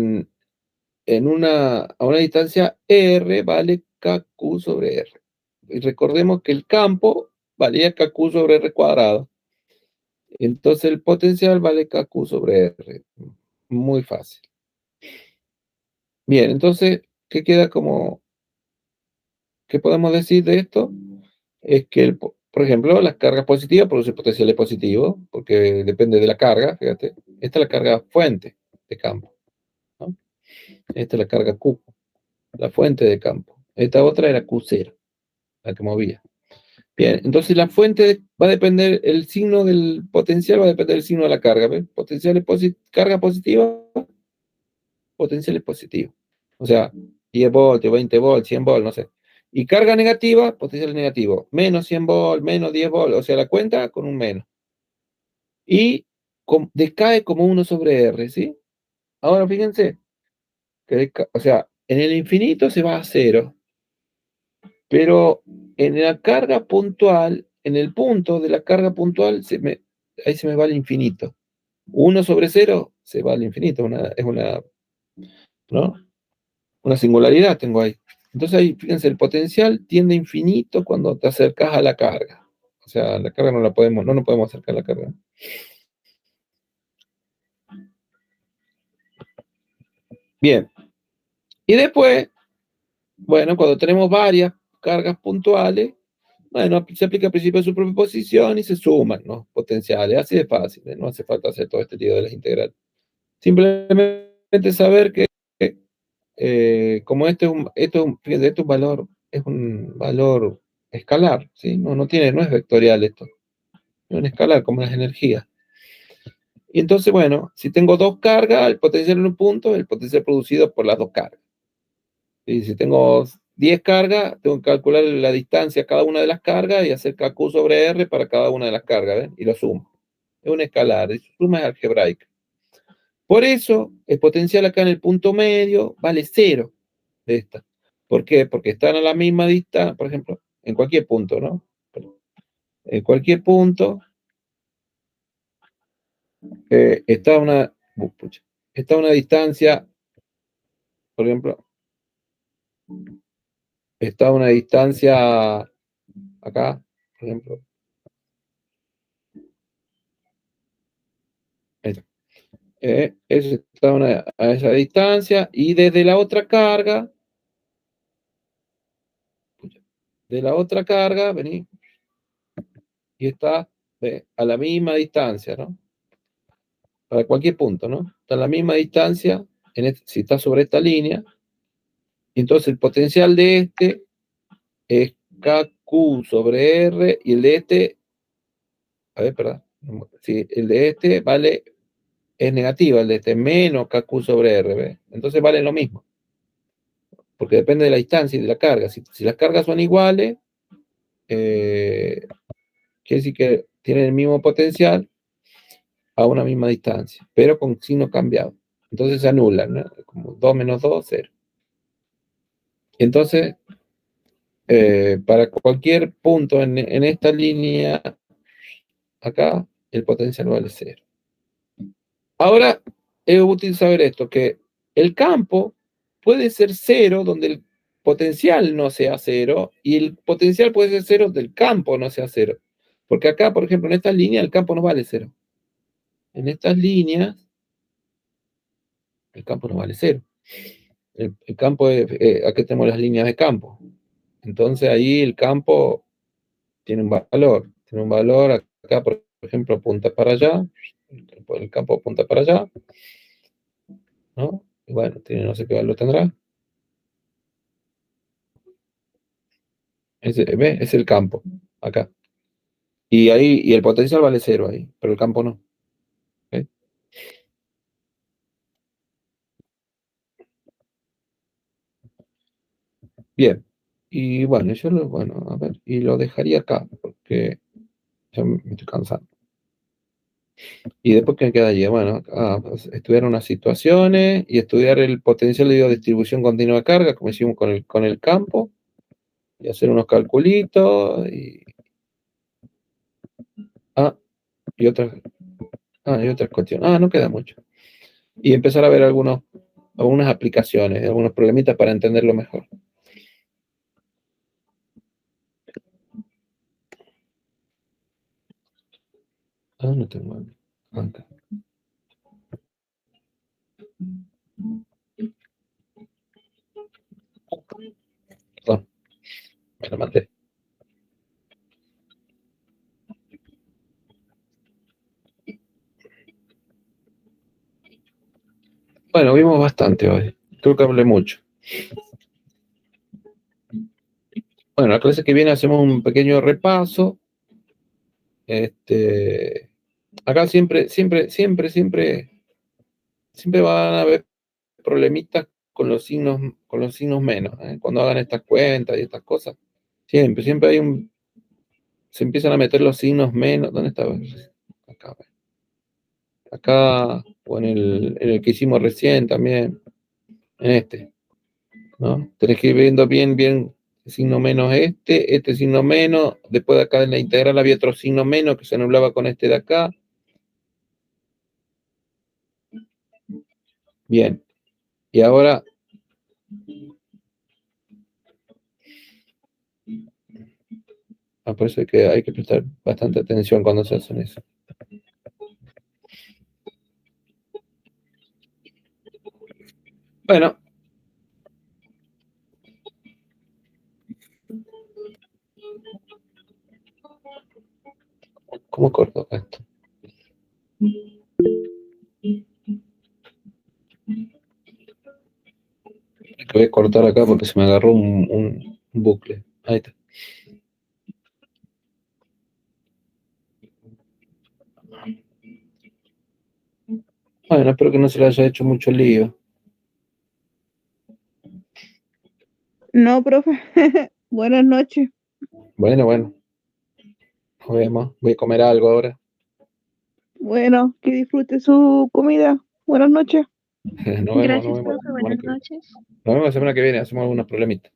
una distancia R vale KQ sobre R. Y recordemos que el campo valía KQ sobre R cuadrado. Entonces el potencial vale KQ sobre R. Muy fácil. Bien, entonces, ¿qué queda como, qué podemos decir de esto? Es que, por ejemplo, las cargas positivas producen potenciales positivos, porque depende de la carga, fíjate. Esta es la carga fuente de campo, ¿no? Esta es la carga Q, la fuente de campo. Esta otra era Q0, la que movía. Bien, entonces la fuente va a depender, el signo del potencial va a depender del signo de la carga. ¿Ves? Carga positiva, potencial es positivo. O sea, 10 voltios, 20 volts, 100 volts, no sé. Y carga negativa, potencial negativo. Menos 100 volts, menos 10 volts. O sea, la cuenta con un menos. Y decae como 1 sobre R, ¿sí? Ahora fíjense, o sea, en el infinito se va a cero, pero en la carga puntual, en el punto de la carga puntual, ahí se me va al infinito. 1 sobre 0 se va al infinito, es una, ¿no? Una singularidad tengo ahí. Entonces ahí, fíjense, el potencial tiende a infinito cuando te acercas a la carga. O sea, la carga no nos podemos acercar a la carga. Bien. Y después, bueno, cuando tenemos varias cargas puntuales, bueno, se aplica el principio de superposición y se suman, ¿no? Potenciales. Así de fácil, ¿eh? No hace falta hacer todo este lío de las integrales. Simplemente saber que como fíjate, es un valor escalar, ¿sí? No es vectorial esto, es un escalar como las energías. Y entonces, bueno, si tengo dos cargas, el potencial en un punto es el potencial producido por las dos cargas. Y si tengo 10 cargas, tengo que calcular la distancia a cada una de las cargas y hacer KQ sobre R para cada una de las cargas, ¿ven? Y lo sumo. Es un escalar, su suma es algebraica. Por eso, el potencial acá en el punto medio vale 0 de esta. ¿Por qué? Porque están a la misma distancia, por ejemplo, en cualquier punto, ¿no? En cualquier punto está está una distancia, por ejemplo, está una distancia acá, por ejemplo, eso está a esa distancia y desde la otra carga, de la otra carga, vení, y está a la misma distancia, ¿no? Para cualquier punto, ¿no? Está a la misma distancia, si está sobre esta línea, entonces el potencial de este es KQ sobre R y el de este, a ver, perdón, sí, el de este es negativo, el de este menos KQ sobre R, ¿ves? Entonces valen lo mismo, porque depende de la distancia y de la carga. Si las cargas son iguales, quiere decir que tienen el mismo potencial a una misma distancia, pero con signo cambiado. Entonces se anulan, ¿no? Como 2 menos 2, 0. Entonces, para cualquier punto en esta línea, acá, el potencial vale 0. Ahora, es útil saber esto, que el campo puede ser 0 donde el potencial no sea 0, y el potencial puede ser 0 donde el campo no sea 0. Porque acá, por ejemplo, en estas líneas, el campo no vale 0. En estas líneas, el campo no vale 0. El campo aquí tenemos las líneas de campo. Entonces ahí el campo tiene un valor. Tiene un valor acá, por ejemplo, apunta para allá. El campo apunta para allá, ¿no? Y bueno, tiene no sé qué valor tendrá. ¿Ve? Es el campo, acá. Y el potencial vale 0 ahí, pero el campo no. ¿Ve? Bien. Y bueno, bueno, a ver, y lo dejaría acá, porque Ya me estoy cansando. Y después, ¿qué me queda allí? Bueno, pues, estudiar unas situaciones y estudiar el potencial de distribución continua de carga, como hicimos con el campo, y hacer unos calculitos ah, y otras, y otras cuestiones. No queda mucho. Y empezar a ver algunas aplicaciones, algunos problemitas para entenderlo mejor. No tengo acá. Perdón, me lo mandé. Bueno, vimos bastante hoy. Creo que hablé mucho. Bueno, la clase que viene hacemos un pequeño repaso. Acá siempre van a haber problemitas con los signos menos, ¿eh? Cuando hagan estas cuentas y estas cosas. Siempre se empiezan a meter los signos menos. ¿Dónde está? Acá, o en el que hicimos recién también, en este, ¿no? Tenés que ir viendo bien signo menos este signo menos, después de acá en la integral había otro signo menos que se anulaba con este de acá. Bien, y ahora por eso hay que prestar bastante atención cuando se hacen eso. Bueno. ¿Cómo corto esto? Voy a cortar acá porque se me agarró un bucle. Ahí está. Bueno, espero que no se le haya hecho mucho lío. No, profe. Buenas noches. Bueno. Nos vemos. Voy a comer algo ahora. Bueno, que disfrute su comida. Buenas noches. Nos vemos. Gracias, profe. Buenas noches. Nos vemos la semana que viene. Hacemos algunos problemitas.